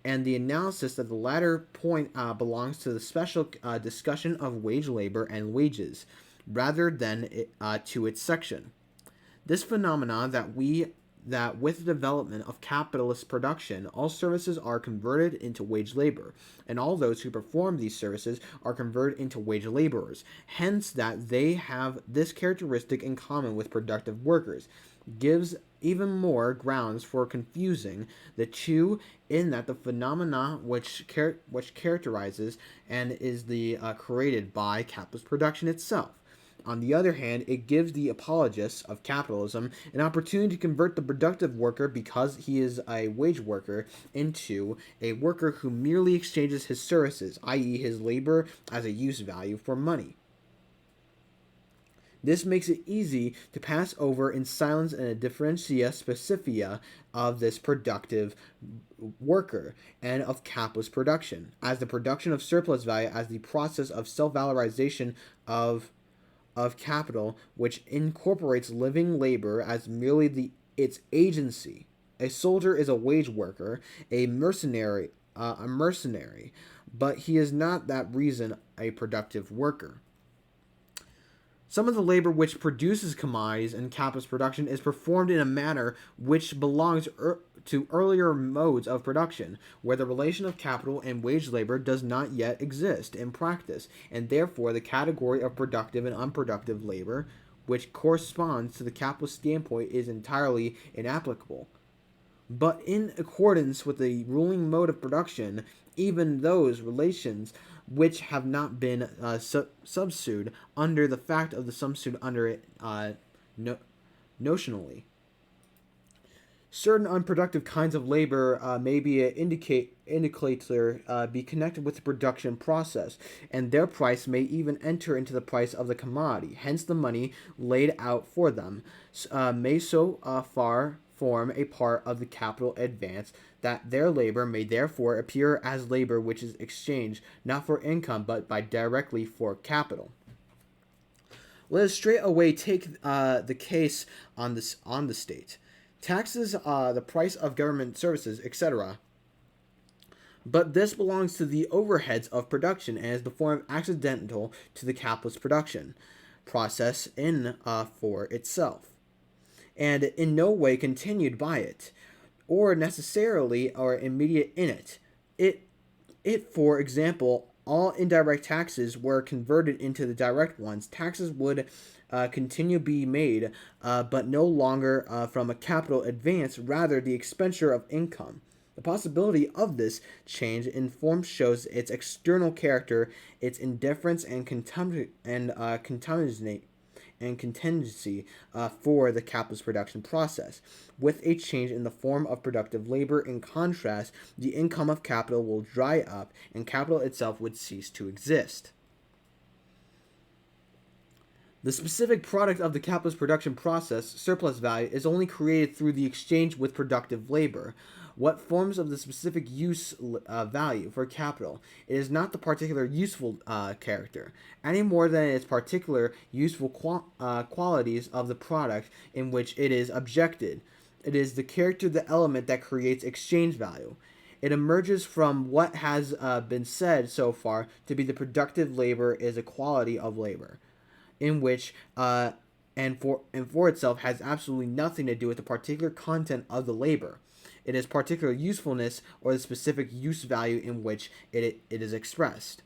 and the analysis of the latter point belongs to the special discussion of wage labor and wages, rather than to its section. This phenomenon that with the development of capitalist production, all services are converted into wage labor, and all those who perform these services are converted into wage laborers. Hence, that they have this characteristic in common with productive workers gives even more grounds for confusing the two, in that the phenomena which characterizes and is created by capitalist production itself. On the other hand, it gives the apologists of capitalism an opportunity to convert the productive worker, because he is a wage worker, into a worker who merely exchanges his services, i.e. his labor as a use value, for money. This makes it easy to pass over in silence and a differentia specifica of this productive worker and of capitalist production, as the production of surplus value, as the process of self-valorization of capital, which incorporates living labor as merely its agency. A soldier is a wage worker, a mercenary, but he is not that reason a productive worker. Some of the labor which produces commodities in capitalist production is performed in a manner which belongs to earlier modes of production, where the relation of capital and wage labor does not yet exist in practice, and therefore the category of productive and unproductive labor, which corresponds to the capitalist standpoint, is entirely inapplicable. But in accordance with the ruling mode of production, even those relations which have not been subsumed under the fact of the subsumed under it notionally. Certain unproductive kinds of labor may be an indicator be connected with the production process, and their price may even enter into the price of the commodity. Hence, the money laid out for them may so far form a part of the capital advance that their labor may therefore appear as labor which is exchanged not for income but by directly for capital. Let us straight away take the case on the state. Taxes, the price of government services, etc. But this belongs to the overheads of production and is the form accidental to the capitalist production process in for itself, and in no way continued by it, or necessarily or immediate in it. For example, all indirect taxes were converted into the direct ones. Taxes would continue to be made, but no longer from a capital advance, rather the expenditure of income. The possibility of this change in form shows its external character, its indifference and contingency for the capitalist production process. With a change in the form of productive labor, in contrast, the income of capital will dry up and capital itself would cease to exist. The specific product of the capitalist production process, surplus value, is only created through the exchange with productive labor. What forms of the specific use value for capital? It is not the particular useful character, any more than its particular useful qualities of the product in which it is objected. It is the character, the element that creates exchange value. It emerges from what has been said so far to be the productive labor is a quality of labor, in which and for itself has absolutely nothing to do with the particular content of the labor. It is particular usefulness or the specific use value in which it is expressed.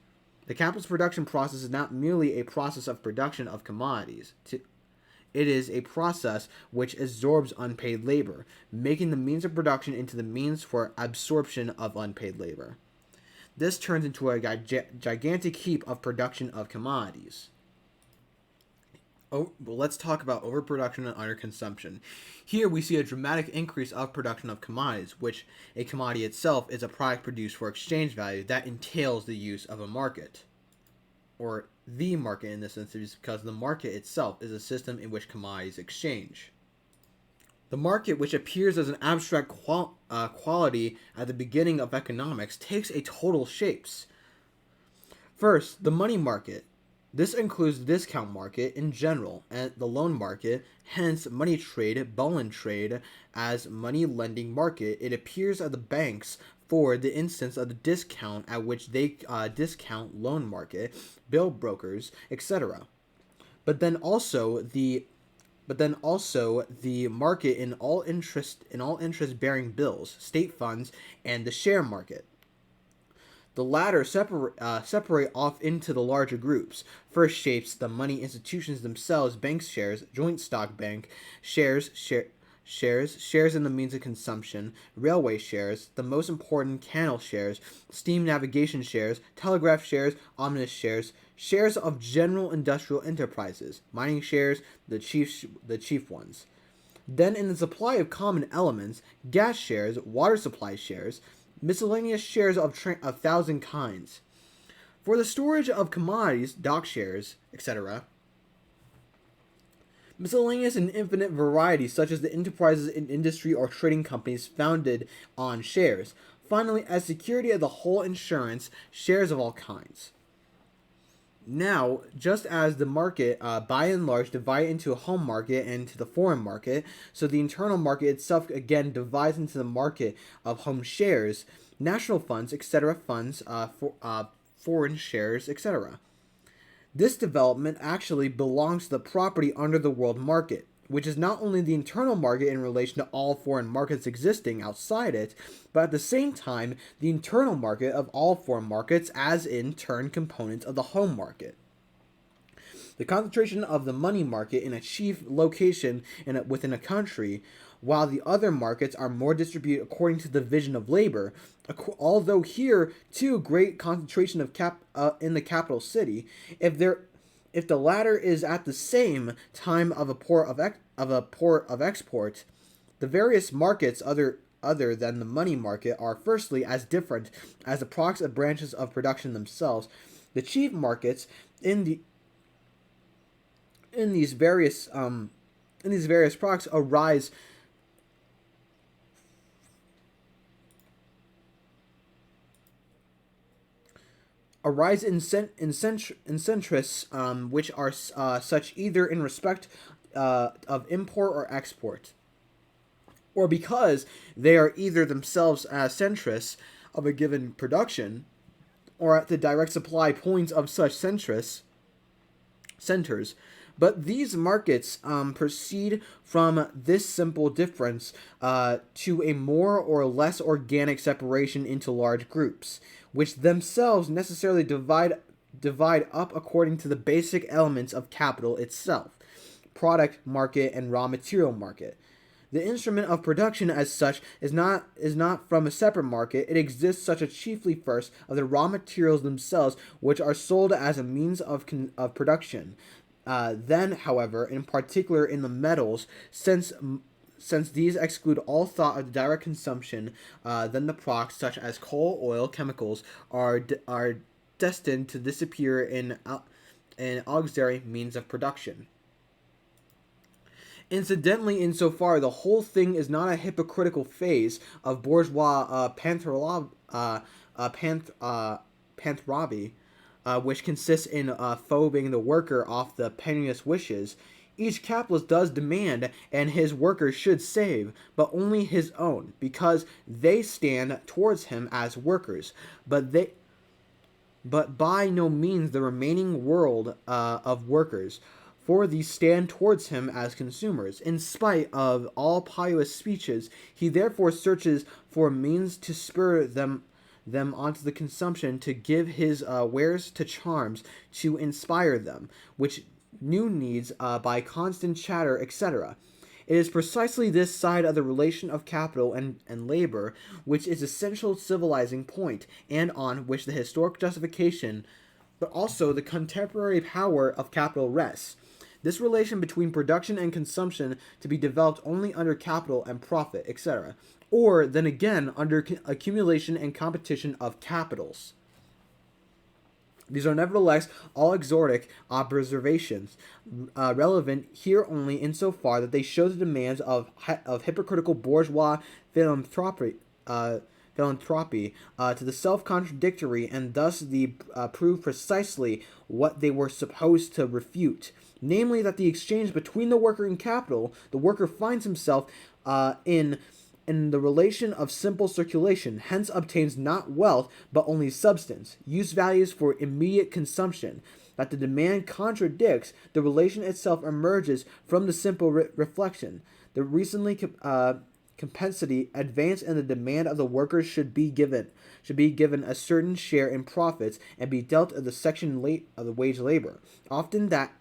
The capitalist production process is not merely a process of production of commodities. It is a process which absorbs unpaid labor, making the means of production into the means for absorption of unpaid labor. This turns into a gigantic heap of production of commodities. Let's talk about overproduction and underconsumption. Here we see a dramatic increase of production of commodities, which a commodity itself is a product produced for exchange value that entails the use of a market, or the market in this instance, because the market itself is a system in which commodities exchange. The market, which appears as an abstract quality at the beginning of economics, takes a total shapes. First, the money market. This includes the discount market in general and the loan market, hence money trade, bullion trade as money lending market. It appears at the banks for the instance of the discount at which they discount loan market, bill brokers, etc. But then also the market in all interest bearing bills, state funds, and the share market. The latter separate off into the larger groups. First shapes the money institutions themselves, bank shares, joint stock bank, shares in the means of consumption, railway shares, the most important canal shares, steam navigation shares, telegraph shares, omnibus shares, shares of general industrial enterprises, mining shares, the chief ones. Then in the supply of common elements, gas shares, water supply shares, miscellaneous shares of 1,000 kinds. For the storage of commodities, dock shares, etc. Miscellaneous and infinite varieties, such as the enterprises in industry or trading companies founded on shares. Finally, as security of the whole insurance, shares of all kinds. Now, just as the market, by and large, divide into a home market and to the foreign market, so the internal market itself again divides into the market of home shares, national funds, etc., funds, foreign shares, etc. This development actually belongs to the property under the world market, which is not only the internal market in relation to all foreign markets existing outside it, but at the same time the internal market of all foreign markets as in turn components of the home market. The concentration of the money market in a chief location within a country, while the other markets are more distributed according to the division of labor, although here too great concentration of in the capital city, if the latter is at the same time of a port of export, The various markets other than the money market are firstly as different as the products of branches of production themselves. The chief markets in these various products arise in centrists, which are such either in respect of import or export, or because they are either themselves centrists of a given production, or at the direct supply points of such centers. But these markets proceed from this simple difference to a more or less organic separation into large groups, which themselves necessarily divide up according to the basic elements of capital itself: product market and raw material market. The instrument of production as such is not from a separate market. It exists such a chiefly first of the raw materials themselves, which are sold as a means of production. Then, however, in particular in the metals, since these exclude all thought of direct consumption, then the products such as coal, oil, chemicals are destined to disappear in auxiliary means of production. Incidentally, insofar, the whole thing is not a hypocritical phase of bourgeois panthropy, which consists in phobbing the worker off the penniless wishes. Each capitalist does demand, and his workers should save, but only his own, because they stand towards him as workers, but by no means the remaining world of workers, for these stand towards him as consumers. In spite of all pious speeches, he therefore searches for means to spur them onto the consumption, to give his wares to charms, to inspire them, which new needs by constant chatter, etc. It is precisely this side of the relation of capital and labor which is essential civilizing point, and on which the historic justification, but also the contemporary power of capital rests. This relation between production and consumption to be developed only under capital and profit, etc., or then again under accumulation and competition of capitals. These are nevertheless all exotic observations, relevant here only insofar that they show the demands of hypocritical bourgeois philanthropy to the self-contradictory, and thus prove precisely what they were supposed to refute, namely that the exchange between the worker and capital, the worker finds himself in the relation of simple circulation, hence obtains not wealth but only substance, use values for immediate consumption. That the demand contradicts the relation itself emerges from the simple reflection. The recently compensity advance in the demand of the workers should be given a certain share in profits and be dealt of the section of the wage labor, often that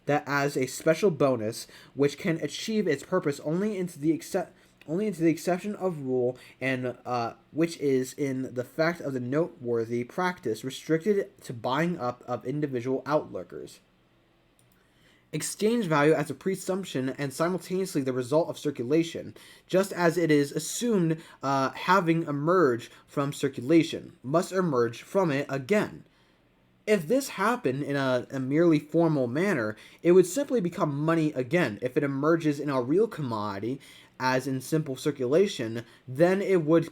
as a special bonus which can achieve its purpose only into the exception of rule, and which is in the fact of the noteworthy practice restricted to buying up of individual outlookers. Exchange value as a presumption and simultaneously the result of circulation, just as it is assumed having emerged from circulation, must emerge from it again. If this happened in a merely formal manner, it would simply become money again. If it emerges in a real commodity, as in simple circulation, then it would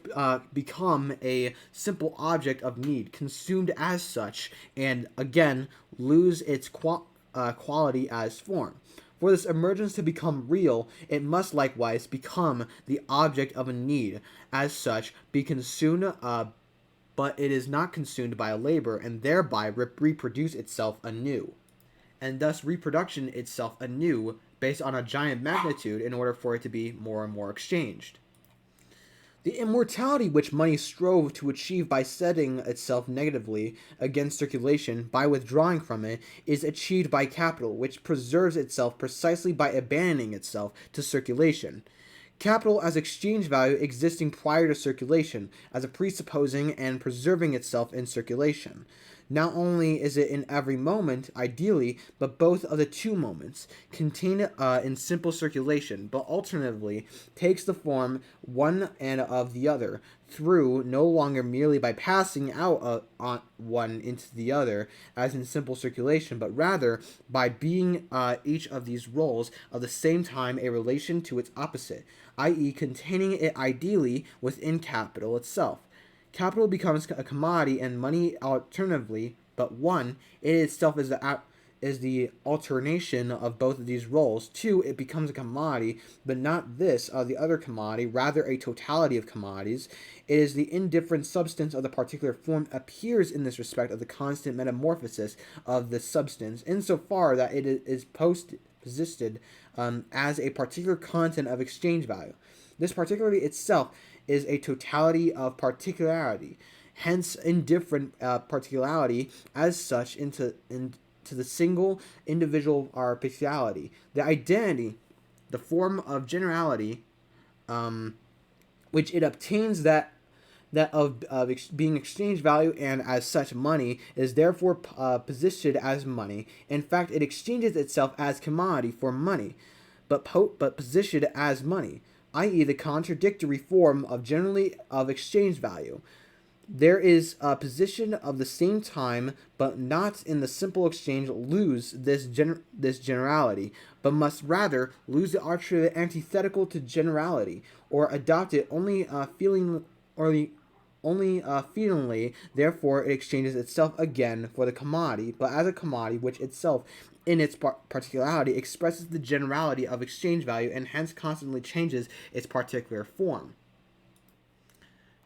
become a simple object of need, consumed as such, and again lose its quality as form. For this emergence to become real, it must likewise become the object of a need, as such, be consumed, but it is not consumed by labor, and thereby reproduce itself anew, and thus reproduction itself anew based on a giant magnitude in order for it to be more and more exchanged. The immortality which money strove to achieve by setting itself negatively against circulation, by withdrawing from it, is achieved by capital, which preserves itself precisely by abandoning itself to circulation. Capital as exchange value existing prior to circulation, as a presupposing and preserving itself in circulation. Not only is it in every moment, ideally, but both of the two moments, contained in simple circulation, but alternatively takes the form one and of the other, through no longer merely by passing out on one into the other, as in simple circulation, but rather by being each of these roles of the same time a relation to its opposite, i.e. containing it ideally within capital itself. Capital becomes a commodity and money alternatively, but one, it itself is the alternation of both of these roles. Two, it becomes a commodity, but not this of the other commodity, rather a totality of commodities. It is the indifferent substance of the particular form appears in this respect of the constant metamorphosis of the substance, insofar that it is posited as a particular content of exchange value. This particularity itself is a totality of particularity, hence indifferent particularity as such into the single individual particularity. The identity, the form of generality, which it obtains that of being exchange value and as such money, is therefore positioned as money. In fact, it exchanges itself as commodity for money, but positioned as money, i.e. the contradictory form of exchange value. There is a position of the same time, but not in the simple exchange lose this generality, but must rather lose the attribute antithetical to generality, or adopt it only feelingly. Therefore it exchanges itself again for the commodity, but as a commodity which itself in its particularity expresses the generality of exchange value, and hence constantly changes its particular form.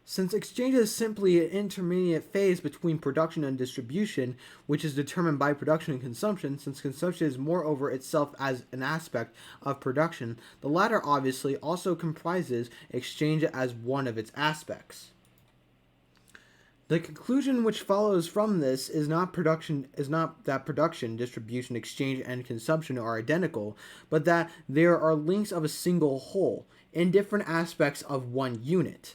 Since exchange is simply an intermediate phase between production and distribution, which is determined by production and consumption, since consumption is moreover itself as an aspect of production, the latter obviously also comprises exchange as one of its aspects. The conclusion which follows from this is not that production, distribution, exchange, and consumption are identical, but that there are links of a single whole, in different aspects of one unit.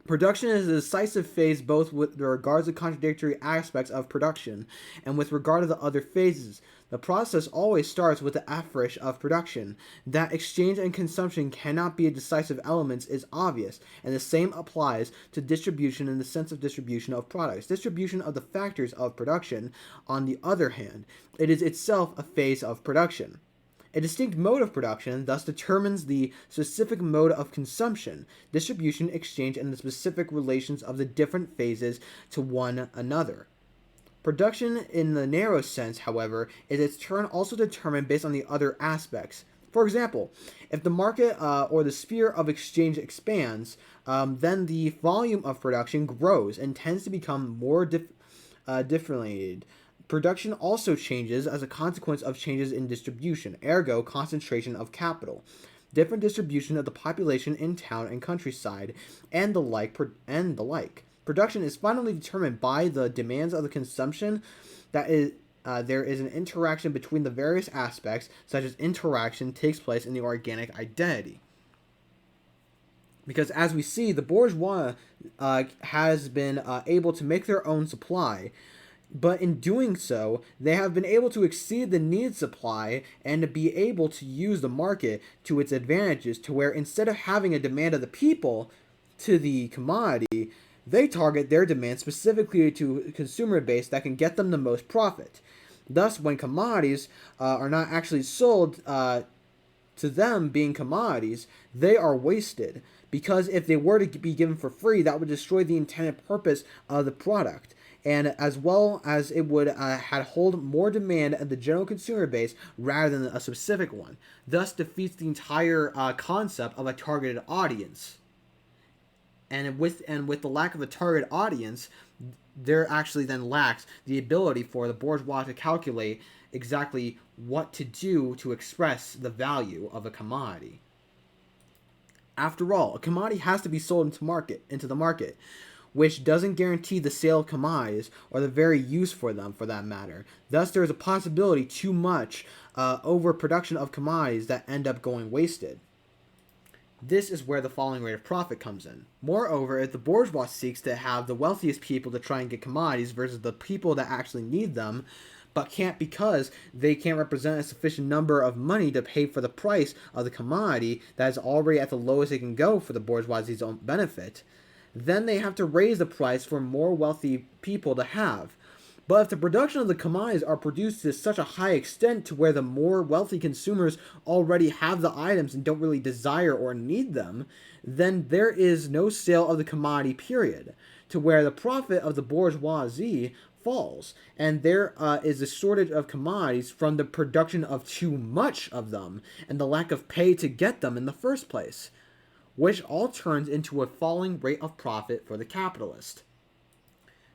Production is a decisive phase both with regards to contradictory aspects of production and with regard to the other phases. The process always starts with the afresh of production. That exchange and consumption cannot be decisive elements is obvious, and the same applies to distribution in the sense of distribution of products. Distribution of the factors of production, on the other hand, it is itself a phase of production. A distinct mode of production thus determines the specific mode of consumption, distribution, exchange, and the specific relations of the different phases to one another. Production in the narrow sense, however, is its turn also determined based on the other aspects. For example, if the market or the sphere of exchange expands, then the volume of production grows and tends to become more differentiated. Production also changes as a consequence of changes in distribution, ergo concentration of capital, different distribution of the population in town and countryside, and the like. Production is finally determined by the demands of the consumption. That is, there is an interaction between the various aspects, such as interaction takes place in the organic identity. Because as we see, the bourgeois has been able to make their own supply, but in doing so, they have been able to exceed the needed supply and to be able to use the market to its advantages, to where instead of having a demand of the people to the commodity, they target their demand specifically to a consumer base that can get them the most profit. Thus, when commodities are not actually sold to them being commodities, they are wasted. Because if they were to be given for free, that would destroy the intended purpose of the product. And as well as it would hold more demand at the general consumer base rather than a specific one, thus defeats the entire concept of a targeted audience. And with the lack of a target audience, there actually then lacks the ability for the bourgeois to calculate exactly what to do to express the value of a commodity. After all, a commodity has to be sold into the market, which doesn't guarantee the sale of commodities or the very use for them, for that matter. Thus, there is a possibility too much overproduction of commodities that end up going wasted. This is where the falling rate of profit comes in. Moreover, if the bourgeois seeks to have the wealthiest people to try and get commodities versus the people that actually need them, but can't because they can't represent a sufficient number of money to pay for the price of the commodity that is already at the lowest it can go for the bourgeoisie's own benefit, then they have to raise the price for more wealthy people to have. But if the production of the commodities are produced to such a high extent to where the more wealthy consumers already have the items and don't really desire or need them, then there is no sale of the commodity, period, to where the profit of the bourgeoisie falls, and there is a shortage of commodities from the production of too much of them and the lack of pay to get them in the first place, which all turns into a falling rate of profit for the capitalist.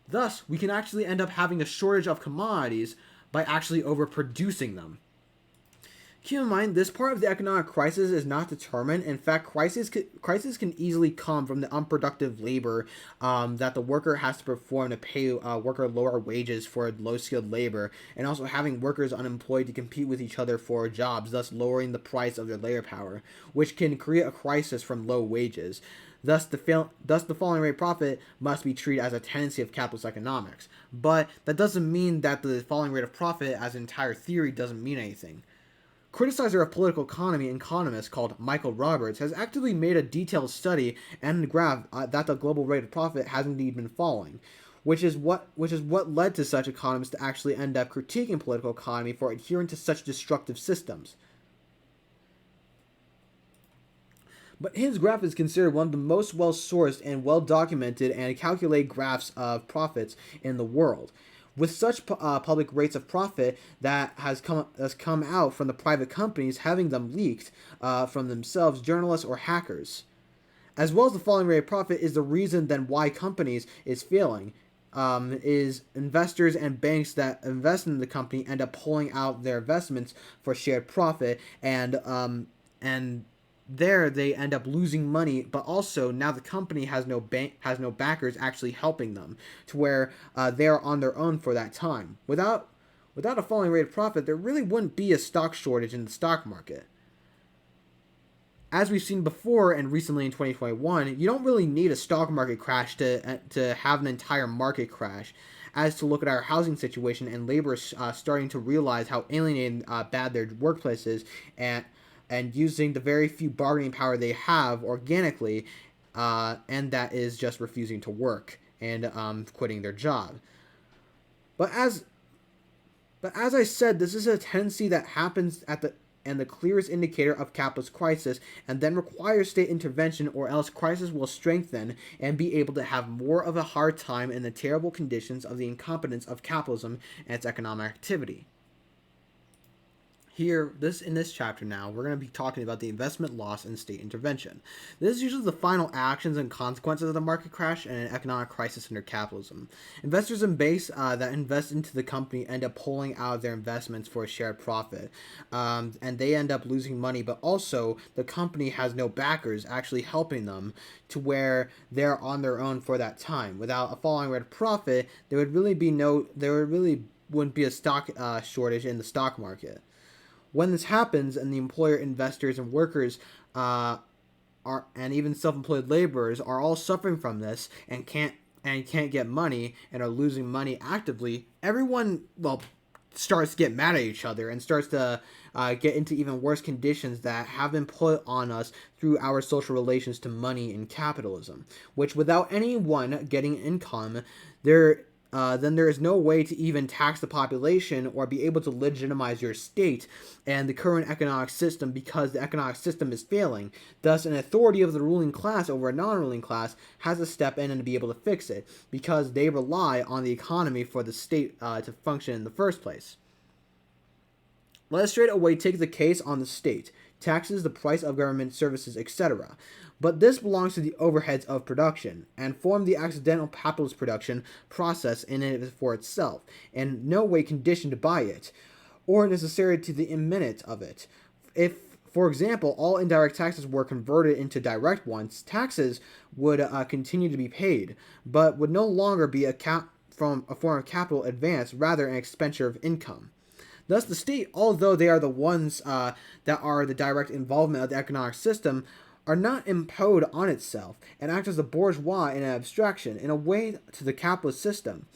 Thus, we can actually end up having a shortage of commodities by actually overproducing them. Keep in mind, this part of the economic crisis is not determined. In fact, crisis can easily come from the unproductive labor that the worker has to perform to pay worker lower wages for low-skilled labor, and also having workers unemployed to compete with each other for jobs, thus lowering the price of their labor power, which can create a crisis from low wages. Thus, the falling rate of profit must be treated as a tendency of capitalist economics. But that doesn't mean that the falling rate of profit as an entire theory doesn't mean anything. Criticizer of political economy and economist called Michael Roberts has actually made a detailed study and graph that the global rate of profit has indeed been falling, which is what led to such economists to actually end up critiquing political economy for adhering to such destructive systems. But his graph is considered one of the most well-sourced and well-documented and calculated graphs of profits in the world. With such public rates of profit that has come out from the private companies having them leaked from themselves, journalists, or hackers. As well as the falling rate of profit is the reason then why companies is failing. Is investors and banks that invest in the company end up pulling out their investments for shared profit, and there they end up losing money, but also now the company has no backers actually helping them, to where they're on their own for that time. Without a falling rate of profit, there really wouldn't be a stock shortage in the stock market. As we've seen before and recently in 2021, you don't really need a stock market crash to have an entire market crash. As to look at our housing situation and labor starting to realize how alienating bad their workplace is, and using the very few bargaining power they have organically, and that is just refusing to work and quitting their job. But as I said, this is a tendency that happens and the clearest indicator of capitalist crisis, and then requires state intervention, or else crisis will strengthen and be able to have more of a hard time in the terrible conditions of the incompetence of capitalism and its economic activity. Here, in this chapter now, we're going to be talking about the investment loss and state intervention. This is usually the final actions and consequences of the market crash and an economic crisis under capitalism. Investors and banks that invest into the company end up pulling out their investments for a shared profit, and they end up losing money, but also the company has no backers actually helping them, to where they're on their own for that time. Without a falling rate of profit, there really wouldn't be a stock shortage in the stock market. When this happens, and the employer, investors, and workers, and even self-employed laborers are all suffering from this and can't get money and are losing money actively, everyone starts to get mad at each other and starts to get into even worse conditions that have been put on us through our social relations to money and capitalism. Which, without anyone getting income, then there is no way to even tax the population or be able to legitimize your state and the current economic system, because the economic system is failing. Thus, an authority of the ruling class over a non-ruling class has to step in and to be able to fix it, because they rely on the economy for the state to function in the first place. Let us straight away take the case on the state, taxes, the price of government services, etc. But this belongs to the overheads of production, and form the accidental capitalist production process in it for itself, and no way conditioned by it, or necessary to the minute of it. If, for example, all indirect taxes were converted into direct ones, taxes would continue to be paid, but would no longer be a form of capital advance, rather an expenditure of income. Thus, the state, although they are the ones that are the direct involvement of the economic system, are not imposed on itself and act as a bourgeois in an abstraction, in a way to the capitalist system.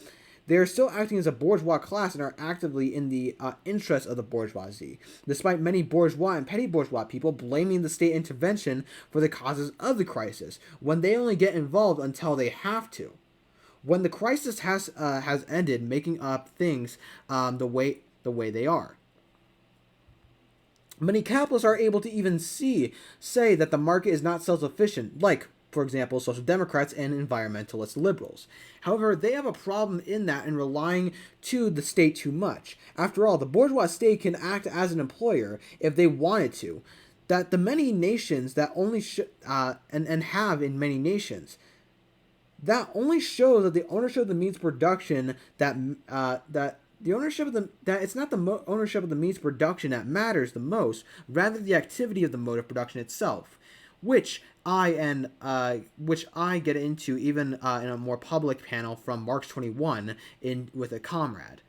They are still acting as a bourgeois class and are actively in the interest of the bourgeoisie, despite many bourgeois and petty bourgeois people blaming the state intervention for the causes of the crisis, when they only get involved until they have to. When the crisis has ended, making up things the way they are. Many capitalists are able to even say that the market is not self-sufficient, like, for example, social democrats and environmentalist liberals. However, they have a problem in that and relying to the state too much. After all, the bourgeois state can act as an employer if they wanted to. That the many nations that only and have in many nations, that only shows that the ownership of the means production that it's not the ownership of the means production that matters the most, rather the activity of the mode of production itself, which I get into even in a more public panel from March 21 with a comrade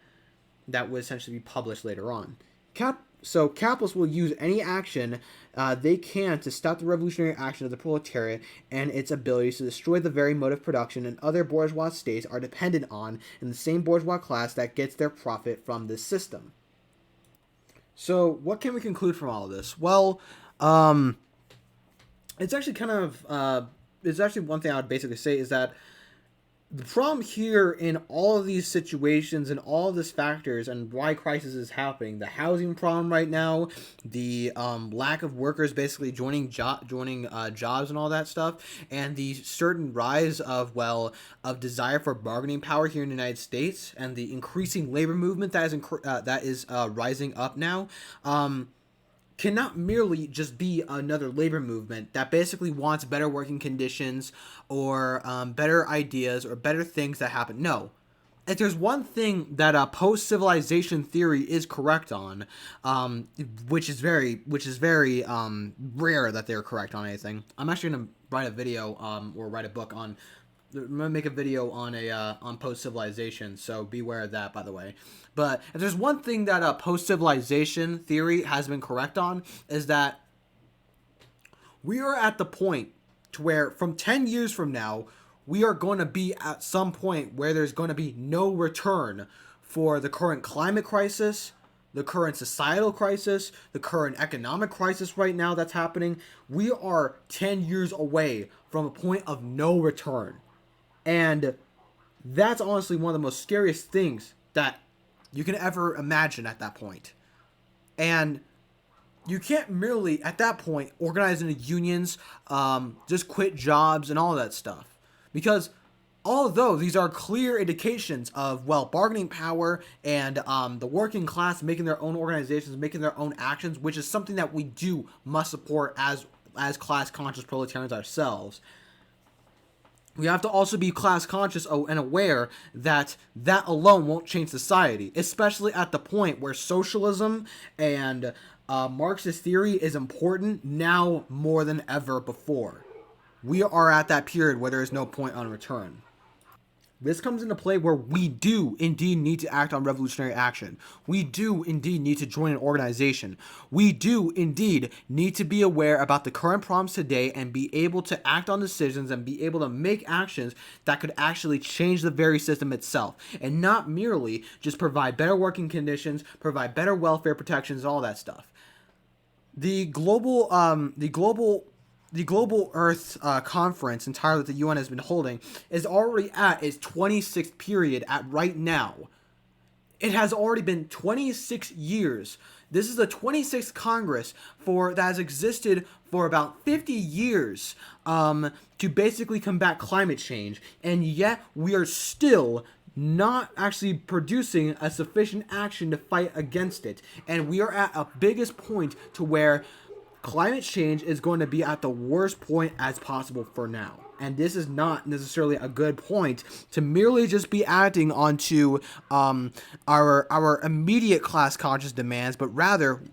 that would essentially be published later on. So capitalists will use any action they can to stop the revolutionary action of the proletariat and its abilities to destroy the very mode of production and other bourgeois states are dependent on in the same bourgeois class that gets their profit from this system. So what can we conclude from all of this? Well, it's actually it's actually one thing I would basically say is that the problem here in all of these situations and all of these factors and why crisis is happening, the housing problem right now, the lack of workers basically joining jobs and all that stuff, and the certain rise of desire for bargaining power here in the United States, and the increasing labor movement that is rising up now, cannot merely just be another labor movement that basically wants better working conditions or better ideas or better things that happen. No. If there's one thing that post-civilization theory is correct on, which is very rare that they're correct on anything. I'm actually going to write a video or write a book on. I'm gonna make a video on post-civilization, so beware of that, by the way. But if there's one thing that post-civilization theory has been correct on, is that we are at the point to where from 10 years from now, we are going to be at some point where there's going to be no return for the current climate crisis, the current societal crisis, the current economic crisis right now that's happening. We are 10 years away from a point of no return. And that's honestly one of the most scariest things that you can ever imagine at that point. And you can't merely, at that point, organize into unions, just quit jobs and all that stuff. Because although these are clear indications of, bargaining power and the working class making their own organizations, making their own actions, which is something that we must support as class-conscious proletarians ourselves, we have to also be class conscious and aware that alone won't change society, especially at the point where socialism and Marxist theory is important now more than ever before. We are at that period where there is no point on return. This comes into play where we do indeed need to act on revolutionary action. We do indeed need to join an organization. We do indeed need to be aware about the current problems today and be able to act on decisions and be able to make actions that could actually change the very system itself, and not merely just provide better working conditions, provide better welfare protections, all that stuff. The global Earth conference entirely that the UN has been holding is already at its 26th period right now. It has already been 26 years. This is the 26th Congress that has existed for about 50 years to basically combat climate change, and yet we are still not actually producing a sufficient action to fight against it. And we are at a biggest point to where climate change is going to be at the worst point as possible for now. And this is not necessarily a good point to merely just be acting onto our immediate class conscious demands, but rather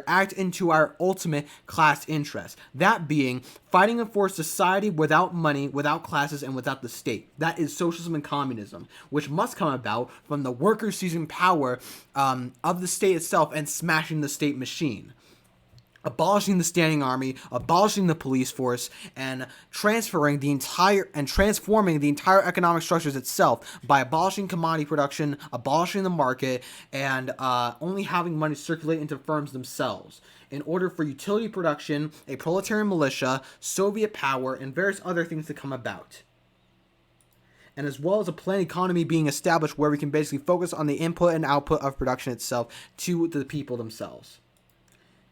act into our ultimate class interest. That being fighting for society without money, without classes, and without the state. That is socialism and communism, which must come about from the workers seizing power of the state itself and smashing the state machine. abolishing the standing army, abolishing the police force, and transforming the entire economic structures itself by abolishing commodity production, abolishing the market, and only having money circulate into firms themselves in order for utility production, a proletarian militia, Soviet power, and various other things to come about. And as well as a planned economy being established where we can basically focus on the input and output of production itself to the people themselves.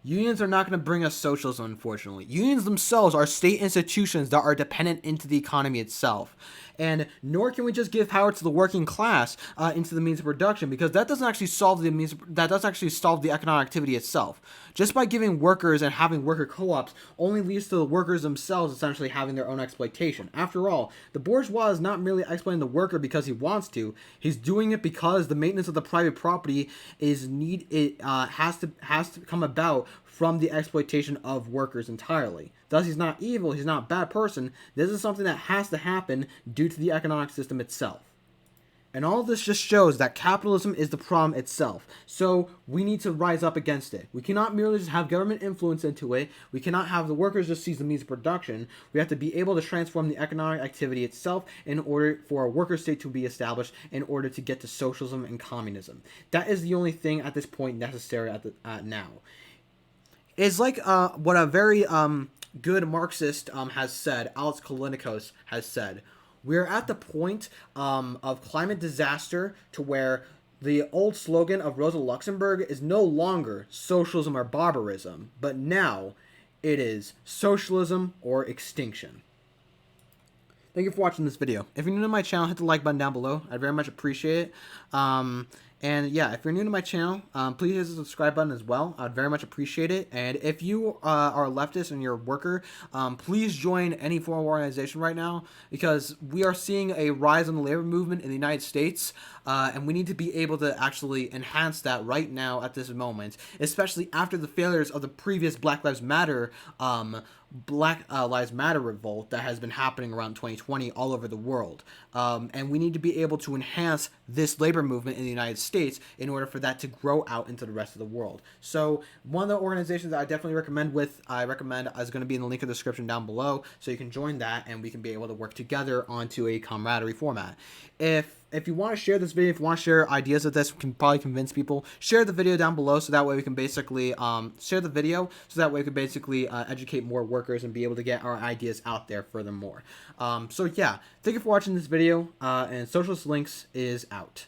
Unions are not going to bring us socialism, unfortunately. Unions themselves are state institutions that are dependent into the economy itself. And nor can we just give power to the working class into the means of production, because that doesn't actually solve the economic activity itself. Just by giving workers and having worker co-ops only leads to the workers themselves essentially having their own exploitation. After all, the bourgeois is not merely exploiting the worker because he wants to. He's doing it because the maintenance of the private property has to come about from the exploitation of workers entirely. Thus, he's not evil, he's not a bad person. This is something that has to happen due to the economic system itself. And all of this just shows that capitalism is the problem itself. So we need to rise up against it. We cannot merely just have government influence into it. We cannot have the workers just seize the means of production. We have to be able to transform the economic activity itself in order for a worker state to be established in order to get to socialism and communism. That is the only thing at this point necessary at now. It's like what a very good Marxist has said, Alex Kalinikos has said. We're at the point of climate disaster to where the old slogan of Rosa Luxemburg is no longer socialism or barbarism, but now it is socialism or extinction. Thank you for watching this video. If you're new to my channel, hit the like button down below. I'd very much appreciate it. And yeah, if you're new to my channel, please hit the subscribe button as well. I'd very much appreciate it. And if you are a leftist and you're a worker, please join any form of organization right now, because we are seeing a rise in the labor movement in the United States, and we need to be able to actually enhance that right now at this moment, especially after the failures of the previous Black Lives Matter revolt that has been happening around 2020 all over the world. And we need to be able to enhance this labor movement in the United States in order for that to grow out into the rest of the world. So one of the organizations that I definitely recommend is going to be in the link in the description down below, so you can join that and we can be able to work together onto a camaraderie format. If you want to share this video, if you want to share ideas of this, we can probably convince people, share the video down below, so that way we can basically educate more workers and be able to get our ideas out there furthermore. So yeah, thank you for watching this video, and Socialist Links is out.